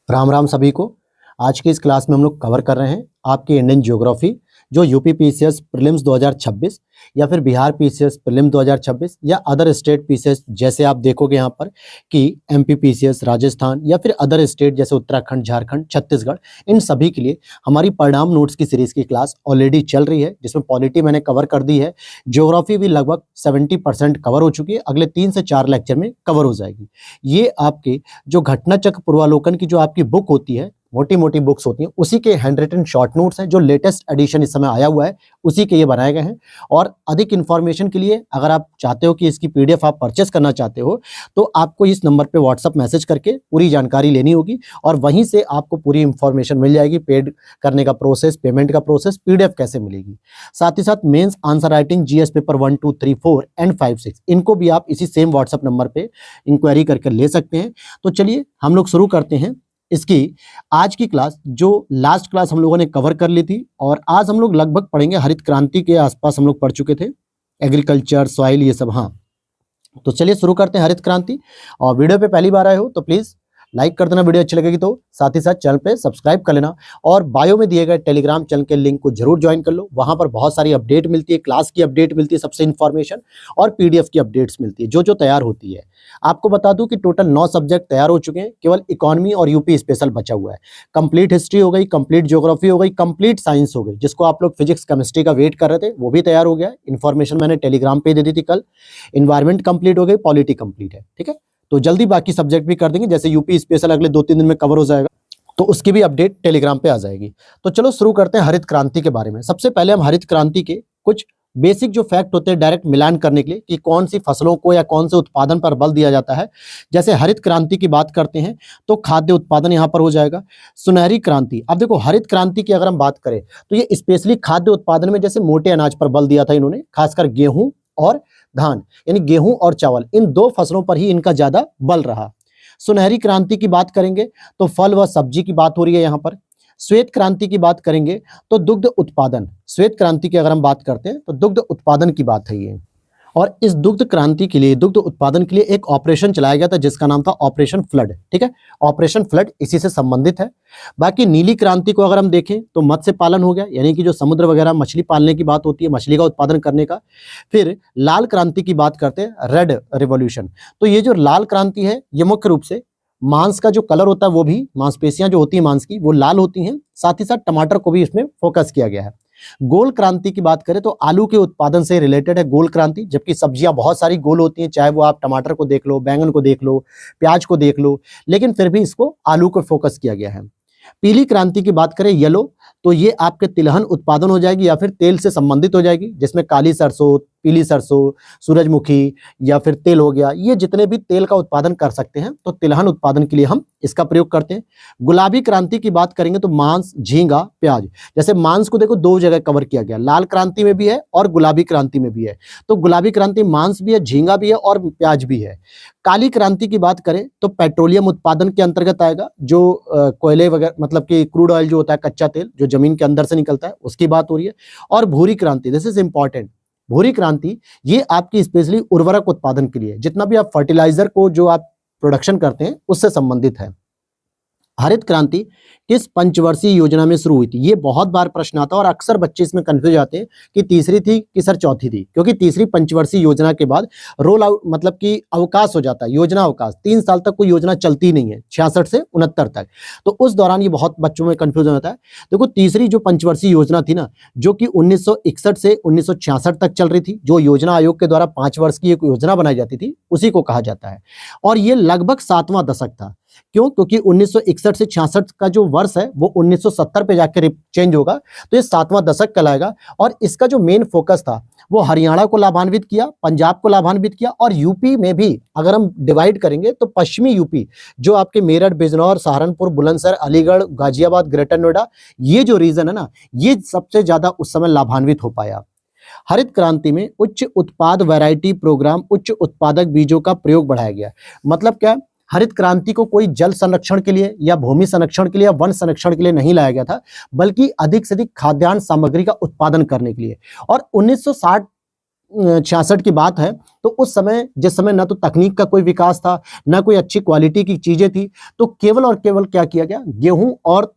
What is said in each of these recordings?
राम राम सभी को। आज की इस क्लास में हम लोग कवर कर रहे हैं आपकी इंडियन ज्योग्राफी, जो यूपी पीसीएस प्रीलिम्स 2026 या फिर बिहार पीसीएस प्रीलिम 2026 या अदर स्टेट पीसीएस, जैसे आप देखोगे यहाँ पर कि एमपी पीसीएस राजस्थान या फिर अदर स्टेट जैसे उत्तराखंड, झारखंड, छत्तीसगढ़, इन सभी के लिए हमारी परिणाम नोट्स की सीरीज की क्लास ऑलरेडी चल रही है, जिसमें पॉलिटी मैंने कवर कर दी है। ज्योग्राफी भी लगभग 70% कवर हो चुकी है, अगले 3 से 4 लेक्चर में कवर हो जाएगी। ये आपके जो घटना चक्र पूर्वालोकन की जो आपकी बुक होती है, मोटी मोटी बुक्स होती हैं, उसी के हैंड रिटन शॉर्ट नोट्स हैं, जो लेटेस्ट एडिशन इस समय आया हुआ है उसी के ये बनाए गए हैं। और अधिक इन्फॉर्मेशन के लिए अगर आप चाहते हो कि इसकी पीडीएफ आप परचेस करना चाहते हो, तो आपको इस नंबर पे व्हाट्सअप मैसेज करके पूरी जानकारी लेनी होगी और वहीं से आपको पूरी इन्फॉर्मेशन मिल जाएगी। पेड करने का प्रोसेस, पेमेंट का प्रोसेस, पीडीएफ कैसे मिलेगी। साथ ही साथ mains answer writing, GS paper 1, 2, 3, 4 and 5, 6, इनको भी आप इसी सेम व्हाट्सअप नंबर पे इंक्वायरी करके ले सकते हैं। तो चलिए हम लोग शुरू करते हैं इसकी आज की क्लास। जो लास्ट क्लास हम लोगों ने कवर कर ली थी और आज हम लोग लगभग पढ़ेंगे हरित क्रांति के आसपास हम लोग पढ़ चुके थे, एग्रीकल्चर, सॉइल, ये सब। हाँ, तो चलिए शुरू करते हैं हरित क्रांति। और वीडियो पे पहली बार आए हो तो प्लीज लाइक कर देना, वीडियो अच्छी लगेगी तो। साथ ही साथ चैनल पे सब्सक्राइब कर लेना और बायो में दिए गए टेलीग्राम चैनल के लिंक को जरूर ज्वाइन कर लो। वहां पर बहुत सारी अपडेट मिलती है, क्लास की अपडेट मिलती है, सबसे इन्फॉर्मेशन, और पीडीएफ की अपडेट्स मिलती है जो जो तैयार होती है। आपको बता दूं कि टोटल 9 सब्जेक्ट तैयार हो चुके हैं, केवल इकोनॉमी और यूपी स्पेशल बचा हुआ है। कंप्लीट हिस्ट्री हो गई, कंप्लीट ज्योग्राफी हो गई, कंप्लीट साइंस हो गई। जिसको आप लोग फिजिक्स केमिस्ट्री का वेट कर रहे थे वो भी तैयार हो गया। इन्फॉर्मेशन मैंने टेलीग्राम पे दे दी थी कल। इन्वायरमेंट कंप्लीट हो गई, पॉलिटी कंप्लीट है, ठीक है। तो जल्दी बाकी सब्जेक्ट भी कर देंगे, जैसे यूपी स्पेशल अगले 2-3 दिन में कवर हो जाएगा, तो उसकी भी अपडेट टेलीग्राम पे आ जाएगी। तो चलो शुरू करते हैं हरित क्रांति के बारे में। सबसे पहले हम हरित क्रांति के कुछ बेसिक जो फैक्ट होते हैं डायरेक्ट मिलान करने के लिए कि कौन सी फसलों को या कौन से उत्पादन पर बल दिया जाता है। जैसे हरित क्रांति की बात करते हैं तो खाद्य उत्पादन यहाँ पर हो जाएगा। सुनहरी क्रांति, अब देखो हरित क्रांति की अगर हम बात करें तो ये स्पेशली खाद्य उत्पादन में जैसे मोटे अनाज पर बल दिया था इन्होंने, खासकर गेहूं और धान, यानी गेहूं और चावल, इन 2 फसलों पर ही इनका ज्यादा बल रहा। सुनहरी क्रांति की बात करेंगे तो फल व सब्जी की बात हो रही है यहाँ पर। श्वेत क्रांति की बात करेंगे तो दुग्ध उत्पादन, श्वेत क्रांति की अगर हम बात करते हैं तो दुग्ध उत्पादन की बात है ये। और इस दुग्ध क्रांति के लिए, दुग्ध उत्पादन के लिए एक ऑपरेशन चलाया गया था जिसका नाम था ऑपरेशन फ्लड, ठीक है। ऑपरेशन फ्लड इसी से संबंधित है। बाकी नीली क्रांति को अगर हम देखें तो मत्स्य पालन हो गया, यानी कि जो समुद्र वगैरह मछली पालने की बात होती है, मछली का उत्पादन करने का। फिर लाल क्रांति की बात करते हैं, रेड रिवॉल्यूशन। तो ये जो लाल क्रांति है ये मुख्य रूप से मांस का जो कलर होता है वो भी, मांसपेशियां जो होती है मांस की, वो लाल होती हैं। साथ ही साथ टमाटर को भी इसमें फोकस किया गया है। गोल क्रांति की बात करें तो आलू के उत्पादन से रिलेटेड है गोल क्रांति, जबकि सब्जियां बहुत सारी गोल होती हैं, चाहे वो आप टमाटर को देख लो, बैंगन को देख लो, प्याज को देख लो, लेकिन फिर भी इसको आलू को फोकस किया गया है। पीली क्रांति की बात करें, येलो, तो ये आपके तिलहन उत्पादन हो जाएगी या फिर तेल से संबंधित हो जाएगी, जिसमें काली सरसों, पीली सरसों, सूरजमुखी या फिर तेल हो गया, ये जितने भी तेल का उत्पादन कर सकते हैं तो तिलहन उत्पादन के लिए हम इसका प्रयोग करते हैं। गुलाबी क्रांति की बात करेंगे तो मांस, झींगा, प्याज, जैसे मांस को देखो 2 जगह कवर किया गया, लाल क्रांति में भी है और गुलाबी क्रांति में भी है। तो गुलाबी क्रांति मांस भी है, झींगा भी है और प्याज भी है। काली क्रांति की बात करें तो पेट्रोलियम उत्पादन के अंतर्गत आएगा, जो कोयले वगैरह, मतलब कि क्रूड ऑयल जो होता है, कच्चा तेल जो जमीन के अंदर से निकलता है, उसकी बात हो रही है। और भूरी क्रांति, दिस इज इंपॉर्टेंट, भूरी क्रांति ये आपकी स्पेशली उर्वरक उत्पादन के लिए, जितना भी आप फर्टिलाइजर को जो आप प्रोडक्शन करते हैं उससे संबंधित है। हरित क्रांति किस पंचवर्षीय योजना में शुरू हुई थी, ये बहुत बार प्रश्न आता है और अक्सर बच्चे इसमें कंफ्यूज आते हैं कि तीसरी थी कि सर चौथी थी, क्योंकि तीसरी पंचवर्षीय योजना के बाद रोल आउट, मतलब कि अवकाश हो जाता है, योजना अवकाश, 3 साल तक कोई योजना चलती नहीं है, 66 से 69 तक। तो उस दौरान ये बहुत बच्चों में कंफ्यूजन होता है। देखो तीसरी जो पंचवर्षीय योजना थी ना, जो कि 1961 से 1966 तक चल रही थी, जो योजना आयोग के द्वारा 5 वर्ष की एक योजना बनाई जाती थी, उसी को कहा जाता है। और ये लगभग 7वां दशक था। क्यों? क्योंकि 1961 से 66 का जो वर्ष है वो 1970 पे जाकर चेंज होगा, तो ये 7वां दशक कहलाएगा। और इसका जो मेन फोकस था वो हरियाणा को लाभान्वित किया, पंजाब को लाभान्वित किया, और यूपी में भी अगर हम डिवाइड करेंगे तो पश्चिमी यूपी, जो आपके मेरठ, बिजनौर, सहारनपुर, बुलंदशहर, अलीगढ़, गाजियाबाद, ग्रेटर नोएडा, ये जो रीजन है ना, ये सबसे ज्यादा उस समय लाभान्वित हो पाया। हरित क्रांति में उच्च उत्पाद वैरायटी प्रोग्राम, उच्च उत्पादक बीजों का प्रयोग बढ़ाया गया। मतलब क्या, हरित क्रांति को कोई जल संरक्षण के लिए या भूमि संरक्षण के लिए या वन संरक्षण के लिए नहीं लाया गया था, बल्कि अधिक से अधिक खाद्यान्न सामग्री का उत्पादन करने के लिए। और 1960 1966 की बात है, तो उस समय जिस समय ना तो तकनीक का कोई विकास था, ना कोई अच्छी क्वालिटी की चीजें थी, तो केवल और केवल क्या किया गया, गेहूं और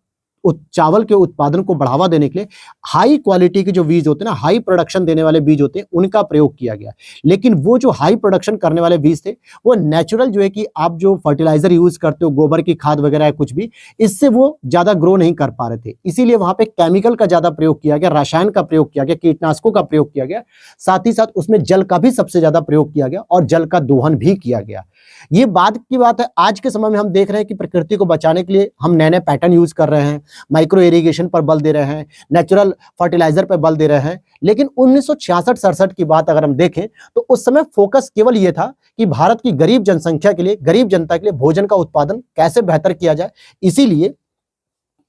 चावल के उत्पादन को बढ़ावा देने के लिए हाई क्वालिटी के जो बीज होते हैं ना, हाई प्रोडक्शन देने वाले बीज होते हैं, उनका प्रयोग किया गया। लेकिन वो जो हाई प्रोडक्शन करने वाले बीज थे, वो नेचुरल जो है कि आप जो फर्टिलाइजर यूज करते हो, गोबर की खाद वगैरह कुछ भी, इससे वो ज्यादा ग्रो नहीं कर पा रहे थे। इसीलिए वहां पे केमिकल का ज्यादा प्रयोग किया गया, रसायन का प्रयोग किया गया, कीटनाशकों का प्रयोग किया गया, साथ ही साथ उसमें जल का भी सबसे ज्यादा प्रयोग किया गया और जल का दोहन भी किया गया। ये बाद की बात है। आज के समय में हम देख रहे हैं कि प्रकृति को बचाने के लिए हम नए नए पैटर्न यूज कर रहे हैं, माइक्रो इरिगेशन पर बल दे रहे हैं, नेचुरल फर्टिलाइजर पर बल दे रहे हैं। लेकिन 1966-67 की बात अगर हम देखें, तो उस समय फोकस केवल ये था कि भारत की गरीब जनसंख्या के लिए, गरीब जनता के लिए भोजन का उत्पादन कैसे बेहतर किया जाए। इसीलिए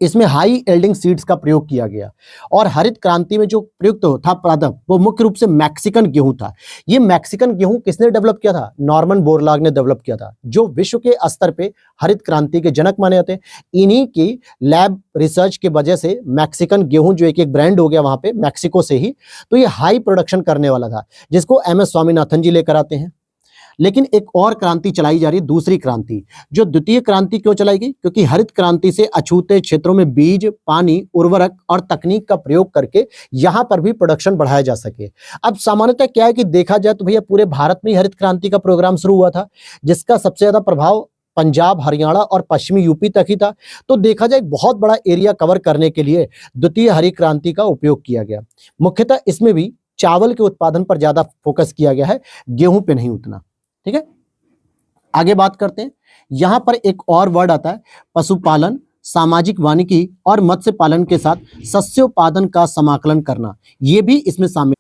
इसमें हाई एल्डिंग सीड्स का प्रयोग किया गया। और हरित क्रांति में जो प्रयुक्त था पदार्थ, वो मुख्य रूप से मैक्सिकन गेहूं था। ये मैक्सिकन गेहूं किसने डेवलप किया था? नॉर्मन बोरलाग ने डेवलप किया था, जो विश्व के स्तर पे हरित क्रांति के जनक माने जाते हैं। इन्हीं की लैब रिसर्च की वजह से मैक्सिकन गेहूं जो एक ब्रांड हो गया वहां पे मैक्सिको से ही। तो ये हाई प्रोडक्शन करने वाला था, जिसको MS स्वामीनाथन जी लेकर आते हैं। लेकिन एक और क्रांति चलाई जा रही है, दूसरी क्रांति। जो द्वितीय क्रांति क्यों चलाई गई? क्योंकि हरित क्रांति से अछूते क्षेत्रों में बीज, पानी, उर्वरक और तकनीक का प्रयोग करके यहां पर भी प्रोडक्शन बढ़ाया जा सके। अब सामान्यतः क्या है कि देखा जाए तो भैया पूरे भारत में ही हरित क्रांति का प्रोग्राम शुरू हुआ था, जिसका सबसे ज्यादा प्रभाव पंजाब, हरियाणा और पश्चिमी यूपी तक ही था। तो देखा जाए बहुत बड़ा एरिया कवर करने के लिए द्वितीय हरित क्रांति का उपयोग किया गया। मुख्यतः इसमें भी चावल के उत्पादन पर ज्यादा फोकस किया गया है, गेहूं पे नहीं उतना। ठीक है, आगे बात करते हैं। यहां पर एक और वर्ड आता है, पशुपालन, सामाजिक वानिकी और मत्स्य पालन के साथ शस्योत्पादन का समाकलन करना, यह भी इसमें शामिल।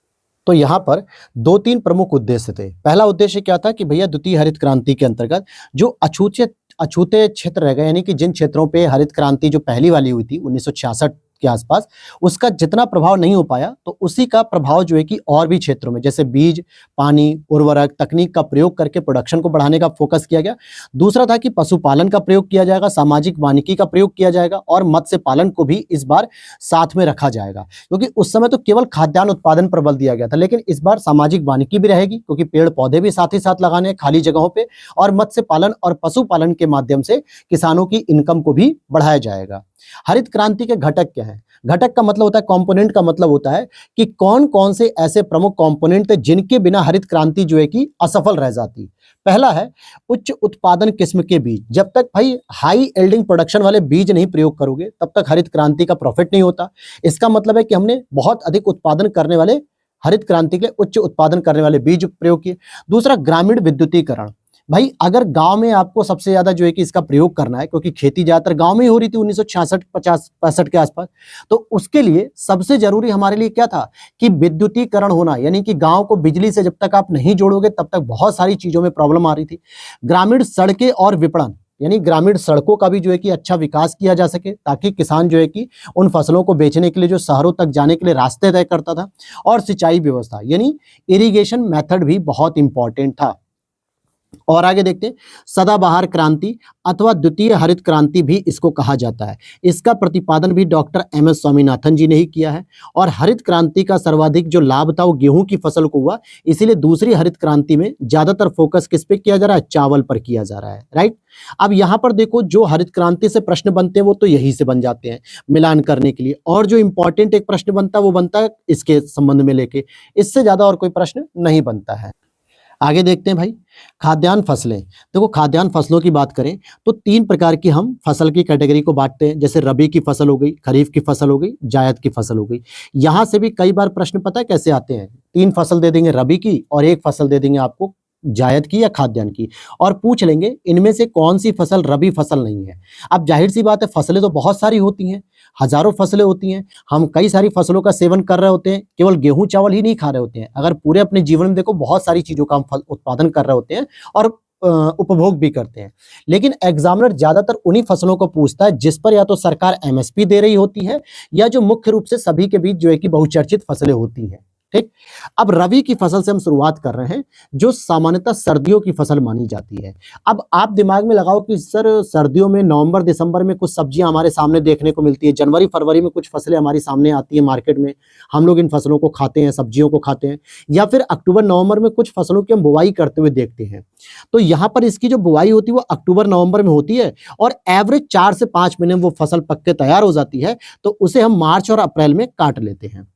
तो यहाँ पर 2-3 प्रमुख उद्देश्य थे। पहला उद्देश्य क्या था कि भैया द्वितीय हरित क्रांति के अंतर्गत जो अछूते क्षेत्र रह गए, यानी कि जिन क्षेत्रों पे हरित क्रांति जो पहली वाली हुई थी 1966 के आसपास, उसका जितना प्रभाव नहीं हो पाया, तो उसी का प्रभाव जो है कि और भी क्षेत्रों में, जैसे बीज, पानी, उर्वरक, तकनीक का प्रयोग करके प्रोडक्शन को बढ़ाने का फोकस किया गया। दूसरा था कि पशुपालन का प्रयोग किया जाएगा, सामाजिक वानिकी का प्रयोग किया जाएगा और मत्स्य पालन को भी इस बार साथ में रखा जाएगा। क्योंकि उस समय तो केवल खाद्यान्न उत्पादन पर बल दिया गया था, लेकिन इस बार सामाजिक वानिकी भी रहेगी, क्योंकि पेड़ पौधे भी साथ ही साथ लगाने हैं खाली जगहों पे, और मत्स्य पालन और पशुपालन के माध्यम से किसानों की इनकम को भी बढ़ाया जाएगा। हरित क्रांति के घटक क्या है? घटक का मतलब होता है, कंपोनेंट का मतलब होता है कि कौन कौन से ऐसे प्रमुख कंपोनेंट थे जिनके बिना हरित क्रांति जो है कि असफल रह जाती। पहला है उच्च उत्पादन किस्म के बीज। जब तक भाई हाई एल्डिंग प्रोडक्शन वाले बीज नहीं प्रयोग करोगे, तब तक हरित क्रांति का प्रॉफिट नहीं होता। इसका मतलब है कि हमने बहुत अधिक उत्पादन करने वाले, हरित क्रांति के उच्च उत्पादन करने वाले बीज प्रयोग किए। दूसरा, ग्रामीण विद्युतीकरण। भाई अगर गांव में आपको सबसे ज्यादा जो है कि इसका प्रयोग करना है, क्योंकि खेती ज्यादातर गांव में ही हो रही थी 1966, 50, 65 के आसपास, तो उसके लिए सबसे जरूरी हमारे लिए क्या था कि विद्युतीकरण होना, यानी कि गांव को बिजली से जब तक आप नहीं जोड़ोगे तब तक बहुत सारी चीजों में प्रॉब्लम आ रही थी। ग्रामीण सड़कें और विपणन, यानी ग्रामीण सड़कों का भी जो है कि अच्छा विकास किया जा सके, ताकि किसान जो है कि उन फसलों को बेचने के लिए जो शहरों तक जाने के लिए रास्ते तय करता था। और सिंचाई व्यवस्था, यानी इरिगेशन मेथड भी बहुत इंपॉर्टेंट था। और आगे देखते हैं, सदाबहार क्रांति अथवा द्वितीय हरित क्रांति भी इसको कहा जाता है। इसका प्रतिपादन भी डॉक्टर MS स्वामीनाथन जी ने ही किया है। और हरित क्रांति का सर्वाधिक जो लाभ था वो गेहूं की फसल को हुआ, इसीलिए दूसरी हरित क्रांति में ज्यादातर फोकस किस पे किया जा रहा है? चावल पर किया जा रहा है, राइट। अब यहां पर देखो, जो हरित क्रांति से प्रश्न बनते हैं वो तो यही से बन जाते हैं मिलान करने के लिए, और जो इंपॉर्टेंट एक प्रश्न बनता है वो बनता है इसके संबंध में लेके, इससे ज्यादा और कोई प्रश्न नहीं बनता है। आगे देखते हैं भाई, खाद्यान्न फसलें। देखो, खाद्यान्न फसलों की बात करें तो 3 प्रकार की हम फसल की कैटेगरी को बांटते हैं, जैसे रबी की फसल हो गई, खरीफ की फसल हो गई, जायद की फसल हो गई। यहां से भी कई बार प्रश्न पता है कैसे आते हैं? 3 फसल दे देंगे रबी की और 1 फसल दे देंगे आपको जायद की या खाद्यान्न की, और पूछ लेंगे इनमें से कौन सी फसल रबी फसल नहीं है। अब जाहिर सी बात है, फसलें तो बहुत सारी होती हैं, हजारों फसलें होती हैं, हम कई सारी फसलों का सेवन कर रहे होते हैं, केवल गेहूं चावल ही नहीं खा रहे होते हैं। अगर पूरे अपने जीवन में देखो, बहुत सारी चीजों का हम उत्पादन कर रहे होते हैं और उपभोग भी करते हैं। लेकिन एग्जामिनर ज्यादातर उन्हीं फसलों को पूछता है जिस पर या तो सरकार MSP दे रही होती है, या जो मुख्य रूप से सभी के बीच जो है कि बहुचर्चित फसलें होती हैं। ठीक। अब रबी की फसल से हम शुरुआत कर रहे हैं, जो सामान्यतः सर्दियों की फसल मानी जाती है। अब आप दिमाग में लगाओ कि सर सर्दियों में नवंबर दिसंबर में कुछ सब्जियां हमारे सामने देखने को मिलती है, जनवरी फरवरी में कुछ फसलें हमारी सामने आती है मार्केट में, हम लोग इन फसलों को खाते हैं, सब्जियों को खाते हैं, या फिर अक्टूबर नवंबर में कुछ फसलों की हम बुवाई करते हुए देखते हैं। तो यहाँ पर इसकी जो बुवाई होती है वो अक्टूबर नवंबर में होती है, और एवरेज 4 से 5 महीने में वो फसल पक के तैयार हो जाती है। तो उसे हम मार्च और अप्रैल में काट लेते हैं।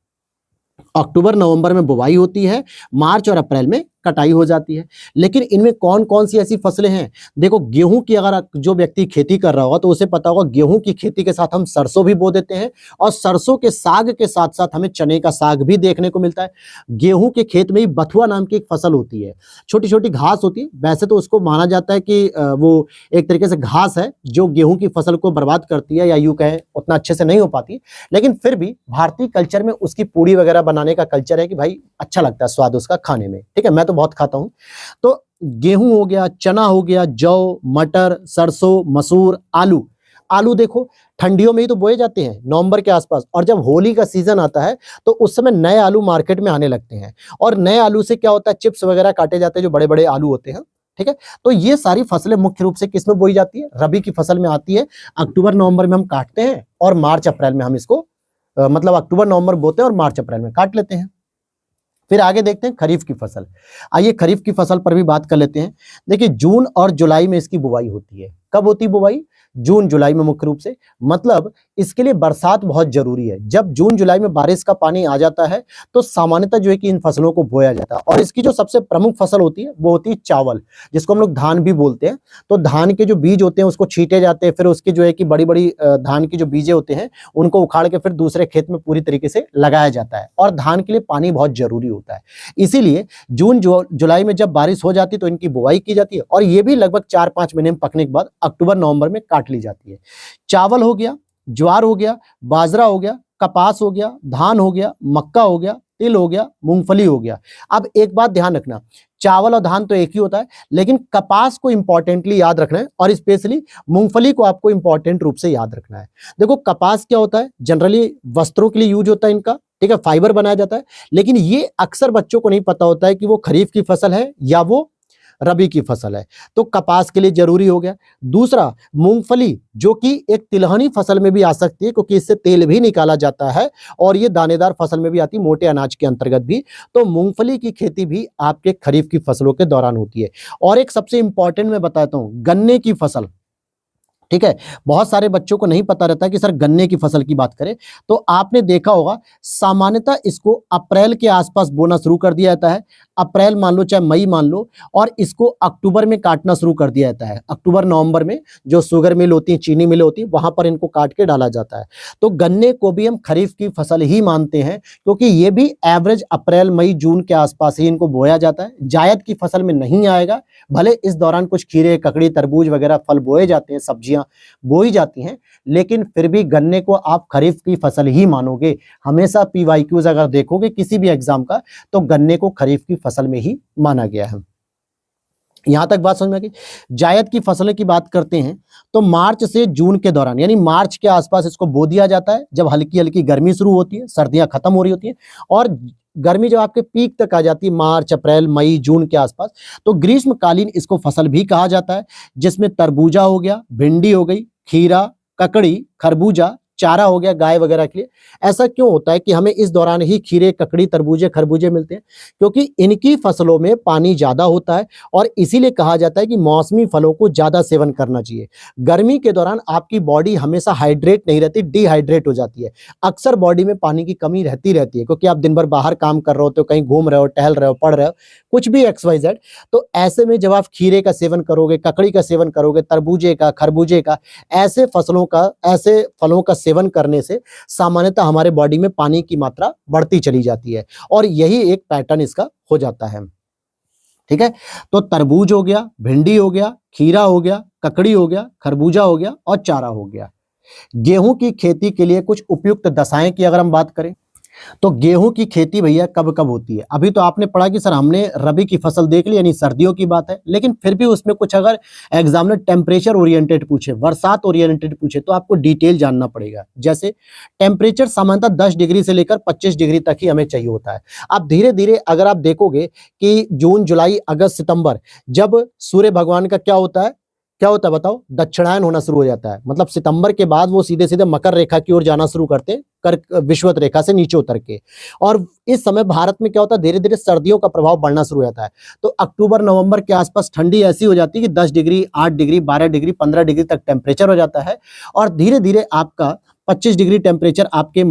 अक्टूबर नवंबर में बुवाई होती है, मार्च और अप्रैल में कटाई हो जाती है। लेकिन इनमें कौन कौन सी ऐसी फसलें हैं? देखो, गेहूं की अगर जो व्यक्ति खेती कर रहा होगा तो उसे पता होगा, गेहूं की खेती के साथ हम सरसों भी बो देते हैं, और सरसों के साग के साथ साथ हमें चने का साग भी देखने को मिलता है। गेहूं के खेत में ही बथुआ नाम की एक फसल होती है, छोटी छोटी घास होती है। वैसे तो उसको माना जाता है कि वो एक तरीके से घास है जो गेहूं की फसल को बर्बाद करती है, या यूं कहें उतना अच्छे से नहीं हो पाती, लेकिन फिर भी भारतीय कल्चर में उसकी पूड़ी वगैरह बनाने का कल्चर है कि भाई अच्छा लगता है स्वाद उसका खाने में। ठीक है, मैं तो बहुत खाता हूं। तो गेहूं हो गया, चना हो गया, जौ, मटर, सरसों, मसूर, आलू। आलू देखो ठंडियों में ही तो बोए जाते हैं, नवंबर के आसपास, और जब होली का सीजन आता है तो उस समय नए आलू मार्केट में आने लगते हैं, और नए आलू से क्या होता है, चिप्स वगैरह काटे जाते हैं, जो बड़े बड़े आलू होते हैं। ठीक है, तो ये सारी फसलें मुख्य रूप से किसमें बोई जाती है? रबी की फसल में आती है। अक्टूबर नवंबर में हम काटते हैं, और मार्च अप्रैल में हम इसको मतलब अक्टूबर नवंबर बोते हैं और मार्च अप्रैल में काट लेते हैं। फिर आगे देखते हैं खरीफ की फसल। आइए खरीफ की फसल पर भी बात कर लेते हैं। देखिए, जून और जुलाई में इसकी बुवाई होती है। कब होती है बुवाई? जून जुलाई में मुख्य रूप से। मतलब इसके लिए बरसात बहुत जरूरी है। जब जून जुलाई में बारिश का पानी आ जाता है तो सामान्यतः जो है कि इन फसलों को बोया जाता है। और इसकी जो सबसे प्रमुख फसल होती है वो होती है चावल, जिसको हम लोग धान भी बोलते हैं। तो धान के जो बीज होते हैं उसको छींटे जाते हैं, फिर उसकी जो है कि बड़ी बड़ी धान की जो बीजें होते हैं उनको उखाड़ के फिर दूसरे खेत में पूरी तरीके से लगाया जाता है। और धान के लिए पानी बहुत जरूरी होता है, इसीलिए जून जुलाई में जब बारिश हो जाती है तो इनकी बुवाई की जाती है, और ये भी लगभग 4-5 महीने में पकने के बाद अक्टूबर नवंबर में काट ली जाती है। चावल हो गया, ज्वार हो गया, बाजरा हो गया, कपास हो गया, धान हो गया, मक्का हो गया, तिल हो गया, मूंगफली हो गया। अब एक बात ध्यान रखना, चावल और धान तो एक ही होता है, लेकिन कपास को इंपॉर्टेंटली याद रखना है, और स्पेशली मूंगफली को आपको इंपॉर्टेंट रूप से याद रखना है। देखो, कपास क्या होता है, जनरली वस्त्रों के लिए यूज होता है इनका, ठीक है, फाइबर बनाया जाता है। लेकिन ये अक्सर बच्चों को नहीं पता होता है कि वो खरीफ की फसल है या वो रबी की फसल है। तो कपास के लिए जरूरी हो गया। दूसरा, मूंगफली, जो कि एक तिलहनी फसल में भी आ सकती है, क्योंकि इससे तेल भी निकाला जाता है, और ये दानेदार फसल में भी आती है, मोटे अनाज के अंतर्गत भी। तो मूंगफली की खेती भी आपके खरीफ की फसलों के दौरान होती है। और एक सबसे इंपॉर्टेंट मैं बताता हूं, गन्ने की फसल। ठीक है, बहुत सारे बच्चों को नहीं पता रहता कि सर गन्ने की फसल की बात करें तो आपने देखा होगा सामान्यतः इसको अप्रैल के आसपास बोना शुरू कर दिया जाता है। अप्रैल मान लो चाहे मई मान लो, और इसको अक्टूबर में काटना शुरू कर दिया जाता है। अक्टूबर नवंबर में जो शुगर मिल होती है, चीनी मिल होती है, वहां पर इनको काट के डाला जाता है। तो गन्ने को भी हम खरीफ की फसल ही मानते हैं, क्योंकि ये भी एवरेज अप्रैल मई जून के आसपास ही इनको बोया जाता है। जायद की फसल में नहीं आएगा, भले इस दौरान कुछ खीरे, ककड़ी, तरबूज वगैरह फल बोए जाते हैं, सब्जियां बोई जाती हैं, लेकिन फिर भी गन्ने को आप खरीफ की फसल ही मानोगे। हमेशा पीवाईक्यूज अगर देखोगे किसी भी एग्जाम का, तो गन्ने को खरीफ की फसल में ही माना गया है। यहां तक बात समझ में आ गई। जायद की फसलों की बात करते हैं तो मार्च से जून के दौरान, यानी मार्च के आसपास इसको बो दिया जाता है, जब हल्की हल्की गर्मी शुरू होती है, सर्दियां खत्म हो रही होती हैं, और गर्मी जब आपके पीक तक आ जाती है मार्च, अप्रैल, मई, जून के आसपास, तो ग्रीष्मकालीन इसको फसल भी कहा जाता है, जिसमें तरबूजा हो गया, भिंडी हो गई, खीरा, ककड़ी, खरबूजा, चारा हो गया गाय वगैरह के लिए। ऐसा क्यों होता है कि हमें इस दौरान ही खीरे, ककड़ी, तरबूजे, खरबूजे मिलते हैं? क्योंकि इनकी फसलों में पानी ज्यादा होता है, और इसीलिए कहा जाता है कि मौसमी फलों को ज्यादा सेवन करना चाहिए। गर्मी के दौरान आपकी बॉडी हमेशा हाइड्रेट नहीं रहती, डिहाइड्रेट हो जाती है। अक्सर बॉडी में पानी की कमी रहती है, क्योंकि आप दिन भर बाहर काम कर रहे होते हो, कहीं घूम रहे हो, टहल रहे हो, पढ़ रहे हो, कुछ भी XYZ। तो ऐसे में जब आप खीरे का सेवन करोगे, ककड़ी का सेवन करोगे, तरबूजे का, खरबूजे का, ऐसे फलों का सेवन करने से सामान्यतः हमारे बॉडी में पानी की मात्रा बढ़ती चली जाती है, और यही एक पैटर्न इसका हो जाता है। ठीक है, तो तरबूज हो गया, भिंडी हो गया, खीरा हो गया, ककड़ी हो गया, खरबूजा हो गया, और चारा हो गया। गेहूं की खेती के लिए कुछ उपयुक्त दशाएं की अगर हम बात करें तो गेहूं की खेती भैया कब कब होती है? अभी तो आपने पढ़ा कि सर हमने रबी की फसल देख ली, यानी सर्दियों की बात है, लेकिन फिर भी उसमें कुछ अगर एग्जामिनर टेम्परेचर ओरिएंटेड पूछे, बरसात ओरिएंटेड पूछे, तो आपको डिटेल जानना पड़ेगा। जैसे टेम्परेचर सामान्यतः 10 डिग्री से लेकर 25 डिग्री तक ही हमें चाहिए होता है। अब धीरे धीरे अगर आप देखोगे कि जून, जुलाई, अगस्त, सितंबर, जब सूर्य भगवान का क्या होता है बताओ, दक्षिणायन होना शुरू हो जाता है। मतलब सितंबर के बाद वो सीधे सीधे मकर रेखा की ओर जाना शुरू करते हैं, कर्क विषुवत रेखा से नीचे उतर के। और इस समय भारत में क्या होता है, धीरे धीरे सर्दियों का प्रभाव बढ़ना शुरू हो जाता है। तो अक्टूबर नवंबर के आसपास ठंडी ऐसी हो जाती है कि 10 डिग्री, 8 डिग्री, 12 डिग्री, 15 डिग्री तक टेम्परेचर हो जाता है। और धीरे धीरे आपका 25 डिग्री टेम्परेचर आपके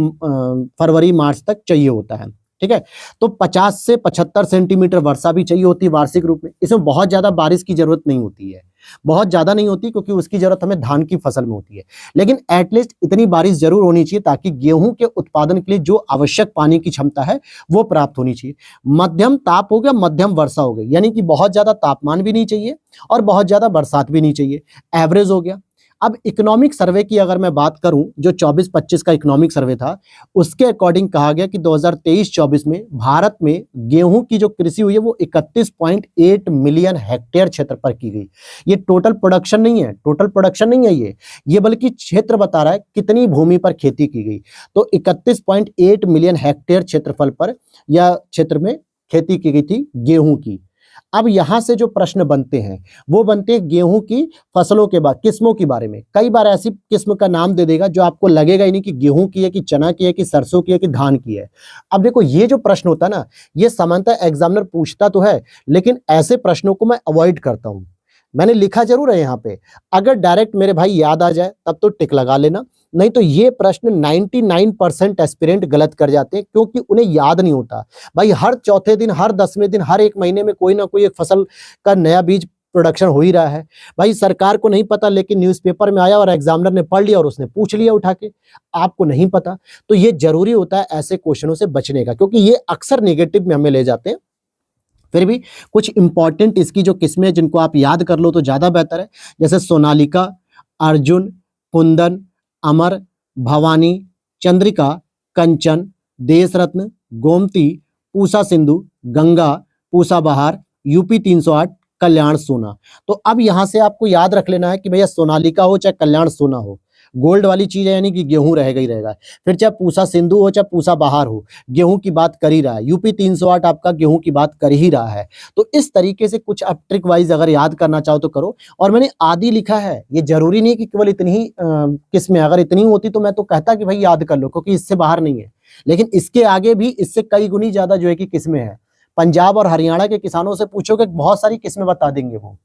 फरवरी मार्च तक चाहिए होता है। ठीक है, तो 50 से 75 सेंटीमीटर वर्षा भी चाहिए होती है वार्षिक रूप में। इसमें बहुत ज्यादा बारिश की जरूरत नहीं होती है, बहुत ज्यादा नहीं होती, क्योंकि उसकी जरूरत हमें धान की फसल में होती है। लेकिन एटलीस्ट इतनी बारिश जरूर होनी चाहिए ताकि गेहूं के उत्पादन के लिए जो आवश्यक पानी की क्षमता है वो प्राप्त होनी चाहिए। मध्यम ताप हो गया, मध्यम वर्षा हो गई, यानी कि बहुत ज्यादा तापमान भी नहीं चाहिए और बहुत ज्यादा बरसात भी नहीं चाहिए, एवरेज हो गया। अब इकोनॉमिक सर्वे की अगर मैं बात करूं, जो 24-25 का इकोनॉमिक सर्वे था, उसके अकॉर्डिंग कहा गया कि 2023-24 में भारत में गेहूं की जो कृषि हुई है वो 31.8 मिलियन हेक्टेयर क्षेत्र पर की गई। ये टोटल प्रोडक्शन नहीं है, टोटल प्रोडक्शन नहीं है ये बल्कि क्षेत्र बता रहा है कितनी भूमि पर खेती की गई। तो 31.8 मिलियन हेक्टेयर क्षेत्रफल पर या क्षेत्र में खेती की गई थी गेहूं की। अब यहां से जो प्रश्न बनते हैं वो बनते हैं गेहूं की फसलों के बाद किस्मों के बारे में। कई बार ऐसी किस्म का नाम दे देगा जो आपको लगेगा ही नहीं कि गेहूं की है, कि चना की है, कि सरसों की है, कि धान की है। अब देखो, ये जो प्रश्न होता है ना, ये सामान्यतः एग्जामिनर पूछता तो है, लेकिन ऐसे प्रश्नों को मैं अवॉइड करता हूं। मैंने लिखा जरूर है यहाँ पे, अगर डायरेक्ट मेरे भाई याद आ जाए तब तो टिक लगा लेना, नहीं तो ये प्रश्न 99% एस्पिरेंट गलत कर जाते हैं, क्योंकि उन्हें याद नहीं होता। भाई हर चौथे दिन, हर 10वें दिन, हर एक महीने में कोई ना कोई एक फसल का नया बीज प्रोडक्शन हो ही रहा है। भाई सरकार को नहीं पता, लेकिन न्यूज़पेपर में आया और एग्जामिनर ने पढ़ लिया और उसने पूछ लिया उठा के, आपको नहीं पता। तो ये जरूरी होता है ऐसे क्वेश्चनों से बचने का, क्योंकि ये अक्सर नेगेटिव में हमें ले जाते हैं। फिर भी कुछ इंपॉर्टेंट इसकी जो किस्में हैं जिनको आप याद कर लो तो ज्यादा बेहतर है, जैसे सोनालिका, अर्जुन, कुंदन, अमर, भवानी, चंद्रिका, कंचन, देश रत्न, गोमती, पूसा सिंधु, गंगा, पूसा बहार, यूपी 308, कल्याण सोना। तो अब यहां से आपको याद रख लेना है कि भैया सोनालिका हो चाहे कल्याण सोना हो, गोल्ड वाली चीज है, यानी कि गेहूं रहेगा ही रहेगा। फिर चाहे पूसा सिंधु हो चाहे पूसा बहार हो, गेहूं की बात कर ही रहा है। यूपी 308 आपका गेहूं की बात कर ही रहा है। तो इस तरीके से कुछ आप ट्रिक वाइज अगर याद करना चाहो तो करो। और मैंने आदि लिखा है, ये जरूरी नहीं कि केवल इतनी ही किस्में, अगर इतनी होती तो मैं तो कहता कि भाई याद कर लो, क्योंकि इससे बाहर नहीं है। लेकिन इसके आगे भी इससे कई गुनी ज्यादा जो है कि किस्में हैं। पंजाब और हरियाणा के किसानों से पूछोगे, बहुत सारी किस्में बता देंगे वो।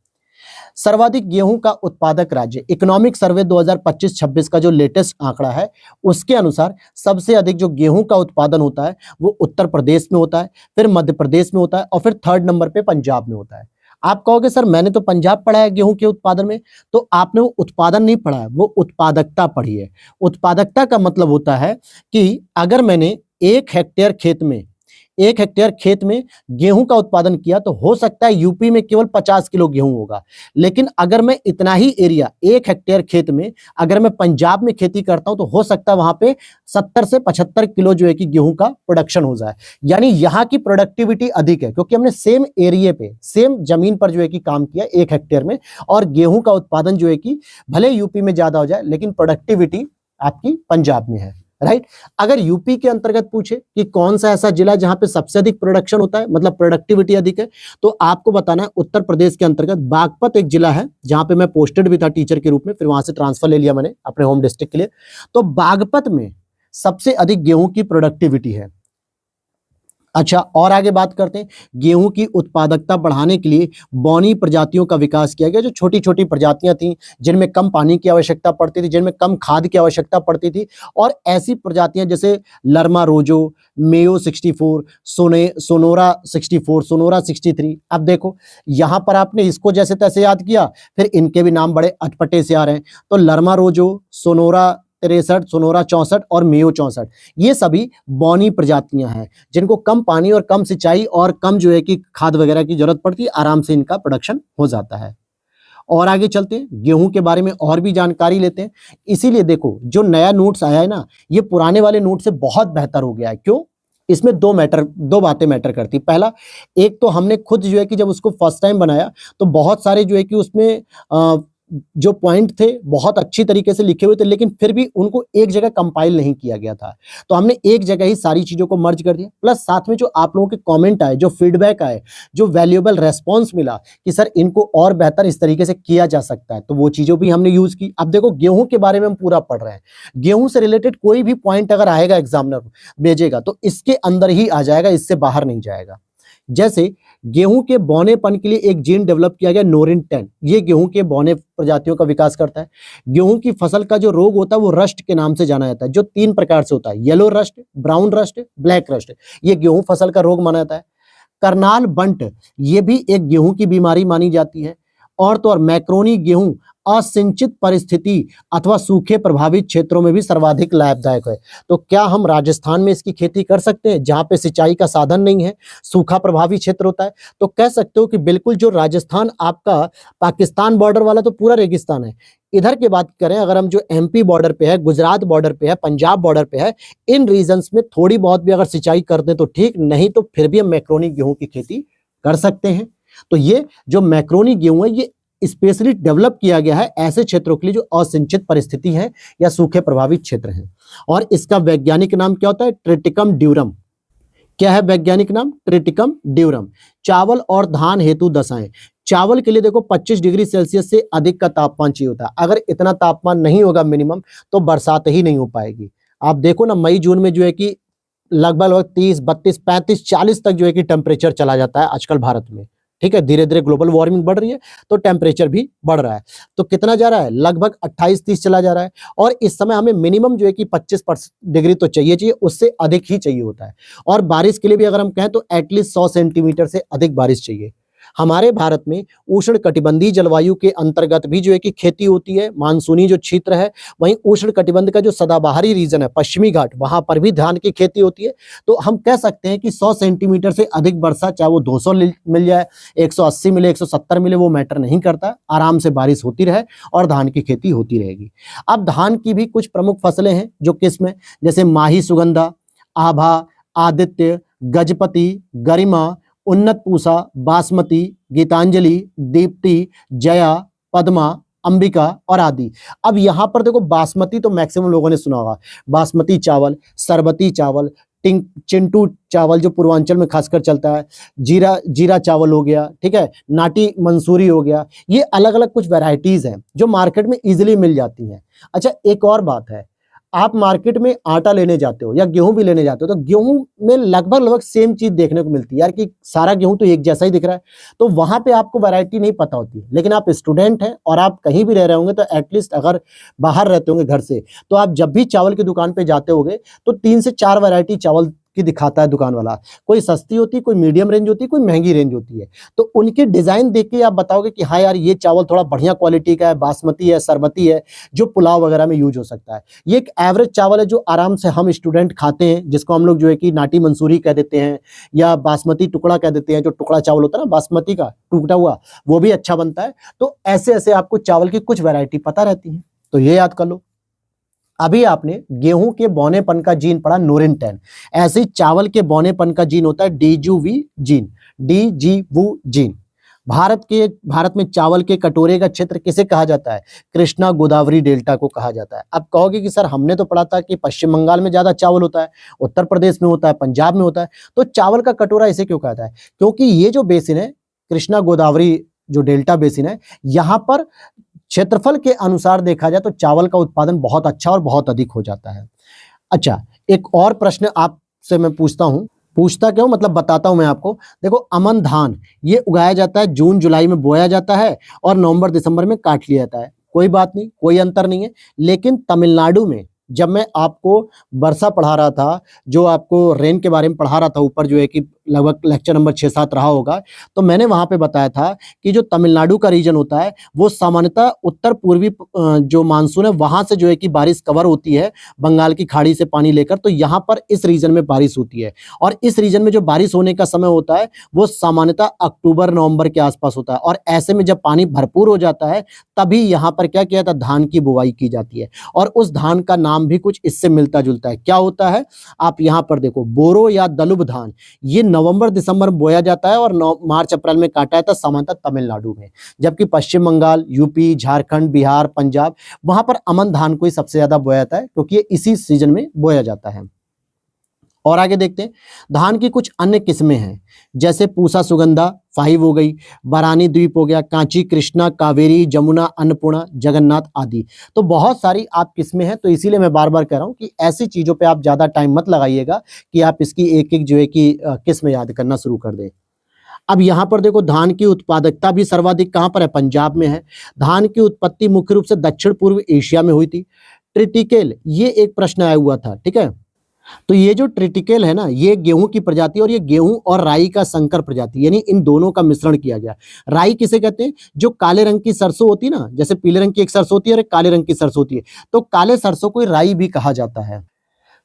सर्वाधिक गेहूं का उत्पादक राज्य, इकोनॉमिक सर्वे 2025-26 का जो लेटेस्ट आंकड़ा है उसके अनुसार सबसे अधिक जो गेहूं का उत्पादन होता है वो उत्तर प्रदेश में होता है, फिर मध्य प्रदेश में होता है और फिर थर्ड नंबर पे पंजाब में होता है। आप कहोगे सर मैंने तो पंजाब पढ़ा है गेहूं के उत्पादन में, तो आपने वो उत्पादन नहीं पढ़ा है, वो उत्पादकता पढ़ी है। उत्पादकता का मतलब होता है कि अगर मैंने 1 हेक्टेयर खेत में गेहूं का उत्पादन किया तो हो सकता है यूपी में केवल 50 किलो गेहूं होगा। लेकिन अगर मैं इतना ही एरिया 1 हेक्टेयर खेत में अगर मैं पंजाब में खेती करता हूं तो हो सकता है वहां पे 70 से 75 किलो जो है कि गेहूं का प्रोडक्शन हो जाए। यानी यहाँ की प्रोडक्टिविटी अधिक है, क्योंकि हमने सेम एरिया पे, सेम जमीन पर जो है कि काम किया 1 हेक्टेयर में, और गेहूं का उत्पादन जो है कि भले यूपी में ज्यादा हो जाए लेकिन प्रोडक्टिविटी आपकी पंजाब में है। राइट। अगर यूपी के अंतर्गत पूछे कि कौन सा ऐसा जिला जहां पे सबसे अधिक प्रोडक्शन होता है, मतलब प्रोडक्टिविटी अधिक है, तो आपको बताना है उत्तर प्रदेश के अंतर्गत बागपत एक जिला है जहां पे मैं पोस्टेड भी था टीचर के रूप में, फिर वहां से ट्रांसफर ले लिया मैंने अपने होम डिस्ट्रिक्ट के लिए। तो बागपत में सबसे अधिक गेहूं की प्रोडक्टिविटी है। अच्छा, और आगे बात करते हैं। गेहूं की उत्पादकता बढ़ाने के लिए बौनी प्रजातियों का विकास किया गया, जो छोटी छोटी प्रजातियां थी जिनमें कम पानी की आवश्यकता पड़ती थी, जिनमें कम खाद की आवश्यकता पड़ती थी। और ऐसी प्रजातियां जैसे लरमा रोजो, मेयो 64, सोनोरा 64, सोनोरा 63। अब देखो यहां पर आपने इसको जैसे तैसे याद किया, फिर इनके भी नाम बड़े अटपटे से आ रहे हैं। तो लरमा रोजो, सोनोरा 63, सोनोरा 64 और मेयो 64, ये सभी बौनी प्रजातियां हैं जिनको कम पानी और कम सिंचाई और कम जो है कि खाद वगैरह की जरूरत पड़ती है, आराम से इनका प्रोडक्शन हो जाता है। और आगे चलते हैं, गेहूं के बारे में और भी जानकारी लेते हैं। इसीलिए देखो जो नया नोट्स आया है ना, ये पुराने वाले नोट से बहुत बेहतर हो गया है। क्यों? इसमें दो बातें मैटर करती। पहला, एक तो हमने खुद जो है कि जब उसको फर्स्ट टाइम बनाया तो बहुत सारे जो है कि उसमें जो पॉइंट थे बहुत अच्छी तरीके से लिखे हुए थे, लेकिन फिर भी उनको एक जगह कंपाइल नहीं किया गया था। तो हमने एक जगह ही सारी चीजों को मर्ज कर दिया। प्लस साथ में जो आप लोगों के कमेंट आए, जो फीडबैक आए, जो वैल्यूएबल रेस्पॉन्स मिला कि सर इनको और बेहतर इस तरीके से किया जा सकता है, तो वो चीजों भी हमने यूज की। अब देखो गेहूं के बारे में हम पूरा पढ़ रहे हैं, गेहूं से रिलेटेड कोई भी पॉइंट अगर आएगा एग्जामिनर भेजेगा तो इसके अंदर ही आ जाएगा, इससे बाहर नहीं जाएगा। जैसे गेहूं के बौनेपन के लिए एक जीन डेवलप किया गया नोरिन 10, ये गेहूं के बौने प्रजातियों का विकास करता है। गेहूं की फसल का जो रोग होता है वो रस्ट के नाम से जाना जाता है, जो 3 प्रकार से होता है, yellow rust, brown rust, black rust. ये गेहूं फसल का रोग माना जाता है। करनाल बंट, ये भी एक गेहूं की बीमारी मानी जाती है। और तो और मैक्रोनी गेहूं असिंचित परिस्थिति अथवा सूखे प्रभावित क्षेत्रों में भी सर्वाधिक लाभदायक है। तो क्या हम राजस्थान में इसकी खेती कर सकते हैं जहां पे सिंचाई का साधन नहीं है, सूखा प्रभावित क्षेत्र होता है? तो कह सकते हो कि बिल्कुल जो राजस्थान आपका पाकिस्तान बॉर्डर वाला तो पूरा रेगिस्तान है। इधर की बात करें अगर हम, जो एमपी बॉर्डर पे है, गुजरात बॉर्डर पे है, पंजाब बॉर्डर पे है, इन रीजन्स में थोड़ी बहुत भी अगर सिंचाई कर दें तो ठीक, नहीं तो फिर भी हम मैक्रोनी गेहूं की खेती कर सकते हैं। तो ये जो मैक्रोनी गेहूं है ये स्पेशली डेवलप किया गया है ऐसे क्षेत्रों के लिए जो असिंचित परिस्थिति है या सूखे प्रभावित क्षेत्र हैं। और इसका वैज्ञानिक नाम क्या होता है? Triticum durum. क्या है वैज्ञानिक नाम? Triticum durum. चावल और धान हेतु दशाएं। चावल के लिए देखो 25 डिग्री सेल्सियस से अधिक का तापमान चाहिए होता है। अगर इतना तापमान नहीं होगा मिनिमम तो बरसात ही नहीं हो पाएगी। आप देखो ना मई जून में जो है कि लगभग 30, 32, 35, 40 तक जो है कि टेम्परेचर चला जाता है आजकल भारत में। ठीक है, धीरे धीरे ग्लोबल वार्मिंग बढ़ रही है तो टेम्परेचर भी बढ़ रहा है। तो कितना जा रहा है? लगभग 28-30 चला जा रहा है। और इस समय हमें मिनिमम जो है कि 25 डिग्री तो चाहिए, उससे अधिक ही चाहिए होता है। और बारिश के लिए भी अगर हम कहें तो एटलीस्ट 100 सेंटीमीटर से अधिक बारिश चाहिए। हमारे भारत में उष्ण कटिबंधीय जलवायु के अंतर्गत भी जो है कि खेती होती है। मानसूनी जो क्षेत्र है, वहीं उष्ण कटिबंध का जो सदाबहारी रीजन है, पश्चिमी घाट, वहां पर भी धान की खेती होती है। तो हम कह सकते हैं कि 100 सेंटीमीटर से अधिक वर्षा, चाहे वो 200 मिल जाए, 180 मिले, 170 मिले, वो मैटर नहीं करता। आराम से बारिश होती रहे और धान की खेती होती रहेगी। अब धान की भी कुछ प्रमुख फसलें हैं जो किस्म है, जैसे माही सुगंधा, आभा, आदित्य, गजपति, गरिमा, उन्नत पूसा, बासमती, गीतांजलि, दीप्ति, जया, पद्मा, अंबिका और आदि। अब यहां पर देखो बासमती तो मैक्सिमम लोगों ने सुना होगा। बासमती चावल, सरबती चावल, चिंटू चावल जो पूर्वांचल में खासकर चलता है, जीरा चावल हो गया, ठीक है, नाटी मंसूरी हो गया। ये अलग अलग कुछ वैरायटीज हैं जो मार्केट में इजीली मिल जाती हैं। अच्छा, एक और बात है, आप मार्केट में आटा लेने जाते हो या गेहूं भी लेने जाते हो तो गेहूं में लगभग सेम चीज देखने को मिलती है यार, कि सारा गेहूं तो एक जैसा ही दिख रहा है। तो वहां पे आपको वैरायटी नहीं पता होती है। लेकिन आप स्टूडेंट हैं और आप कहीं भी रह रहे होंगे, तो एटलीस्ट अगर बाहर रहते होंगे घर से, तो आप जब भी चावल की दुकान पे जाते होंगे तो 3 से 4 वैरायटी चावल की दिखाता है दुकान वाला। कोई सस्ती होती है, कोई मीडियम रेंज होती है, कोई महंगी रेंज होती है। तो उनके डिजाइन देख के आप बताओगे कि हाँ यार, ये चावल थोड़ा बढ़िया क्वालिटी का है, बासमती है, सरबती है, जो पुलाव वगैरह में यूज हो सकता है। ये एक एवरेज चावल है जो आराम से हम स्टूडेंट खाते हैं, जिसको हम लोग जो है कि नाटी मंसूरी कह देते हैं या बासमती टुकड़ा कह देते हैं। जो टुकड़ा चावल होता है ना बासमती का टूटा हुआ, वो भी अच्छा बनता है। तो ऐसे ऐसे आपको चावल की कुछ वैरायटी पता रहती है, तो ये याद कर लो। अभी आपने गेहूं के बौनेपन का जीन पढ़ा नोरिन 10, ऐसे ही चावल के बौनेपन का जीन होता है डीजूवी जीन, डीजीवू जीन। भारत में चावल के कटोरे का क्षेत्र किसे कहा जाता है? कृष्णा गोदावरी डेल्टा को कहा जाता है। अब कहोगे कि सर हमने तो पढ़ा था कि पश्चिम बंगाल में ज्यादा चावल होता है, उत्तर प्रदेश में होता है, पंजाब में होता है, तो चावल का कटोरा इसे क्यों कहता है? क्योंकि ये जो बेसिन है, कृष्णा गोदावरी जो डेल्टा बेसिन है, यहाँ पर क्षेत्रफल के अनुसार देखा जाए तो चावल का उत्पादन बहुत अच्छा और बहुत अधिक हो जाता है। अच्छा, एक और प्रश्न आपसे मैं पूछता क्यों, मतलब बताता हूं मैं आपको। देखो, अमन धान ये उगाया जाता है, जून जुलाई में बोया जाता है और नवंबर दिसंबर में काट लिया जाता है। कोई बात नहीं, कोई अंतर नहीं है। लेकिन तमिलनाडु में जब मैं आपको वर्षा पढ़ा रहा था, जो आपको रेन के बारे में पढ़ा रहा था, ऊपर जो है कि लगभग लेक्चर नंबर 6-7 रहा होगा, तो मैंने वहाँ पे बताया था कि जो तमिलनाडु का रीजन होता है, वो सामान्यतः उत्तर पूर्वी जो मानसून है, वहाँ से जो है कि बारिश कवर होती है, बंगाल की खाड़ी से पानी लेकर, तो यहाँ पर इस रीजन में बारिश होती है। और इस रीजन में जो बारिश होने का समय होता है, वो सामान्यतः अक्टूबर-नवंबर के आसपास होता है और ऐसे में जब पानी भरपूर हो जाता है, तभी यहाँ पर क्या किया जाता है, धान की बुवाई की जाती है और उस धान का नाम भी कुछ इससे मिलता-जुलता है। क्या होता है? आप यहाँ पर देखो, बोरो या दलुभ धान, ये नवंबर-दिसंबर में बोया जाता है और मार्च-अप्रैल में काटा जाता है, सामान्यतः तमिलनाडु में। जबकि पश्चिम बंगाल, यूपी, झारखंड, बिहार, पंजाब, वहाँ पर अमन धान को ही सबसे ज़्यादा बोया जाता है क्योंकि ये इसी सीजन में बोया जाता है। और आगे देखते हैं, धान की कुछ अन्य किस्में हैं, जैसे पूसा सुगंधा 5 हो गई, बरानी द्वीप हो गया, कांची, कृष्णा, कावेरी, जमुना, अन्नपूर्णा, जगन्नाथ आदि। तो बहुत सारी आप किस्में हैं, तो इसीलिए मैं बार-बार कह रहा हूँ कि ऐसी चीज़ों पे आप ज़्यादा टाइम मत लगाइएगा कि आप इसकी एक-एक जो है कि किस्म याद करना शुरू कर दें। अब यहाँ पर देखो, धान की उत्पादकता भी सर्वाधिक कहाँ पर है? पंजाब में है। धान की उत्पत्ति मुख्य रूप से दक्षिण पूर्व एशिया में हुई थी। ट्रिटिकेल, ये एक प्रश्न आया हुआ था, ठीक है? तो ये जो ट्रिटिकेल है ना, ये गेहूं की प्रजाति और ये गेहूं और राई का संकर प्रजाति, यानी इन दोनों का मिश्रण किया गया। राई किसे कहते हैं? जो काले रंग की सरसों होती है ना, जैसे पीले रंग की एक सरसों होती है और एक काले रंग की सरसों होती है, तो काले सरसों को राई भी कहा जाता है।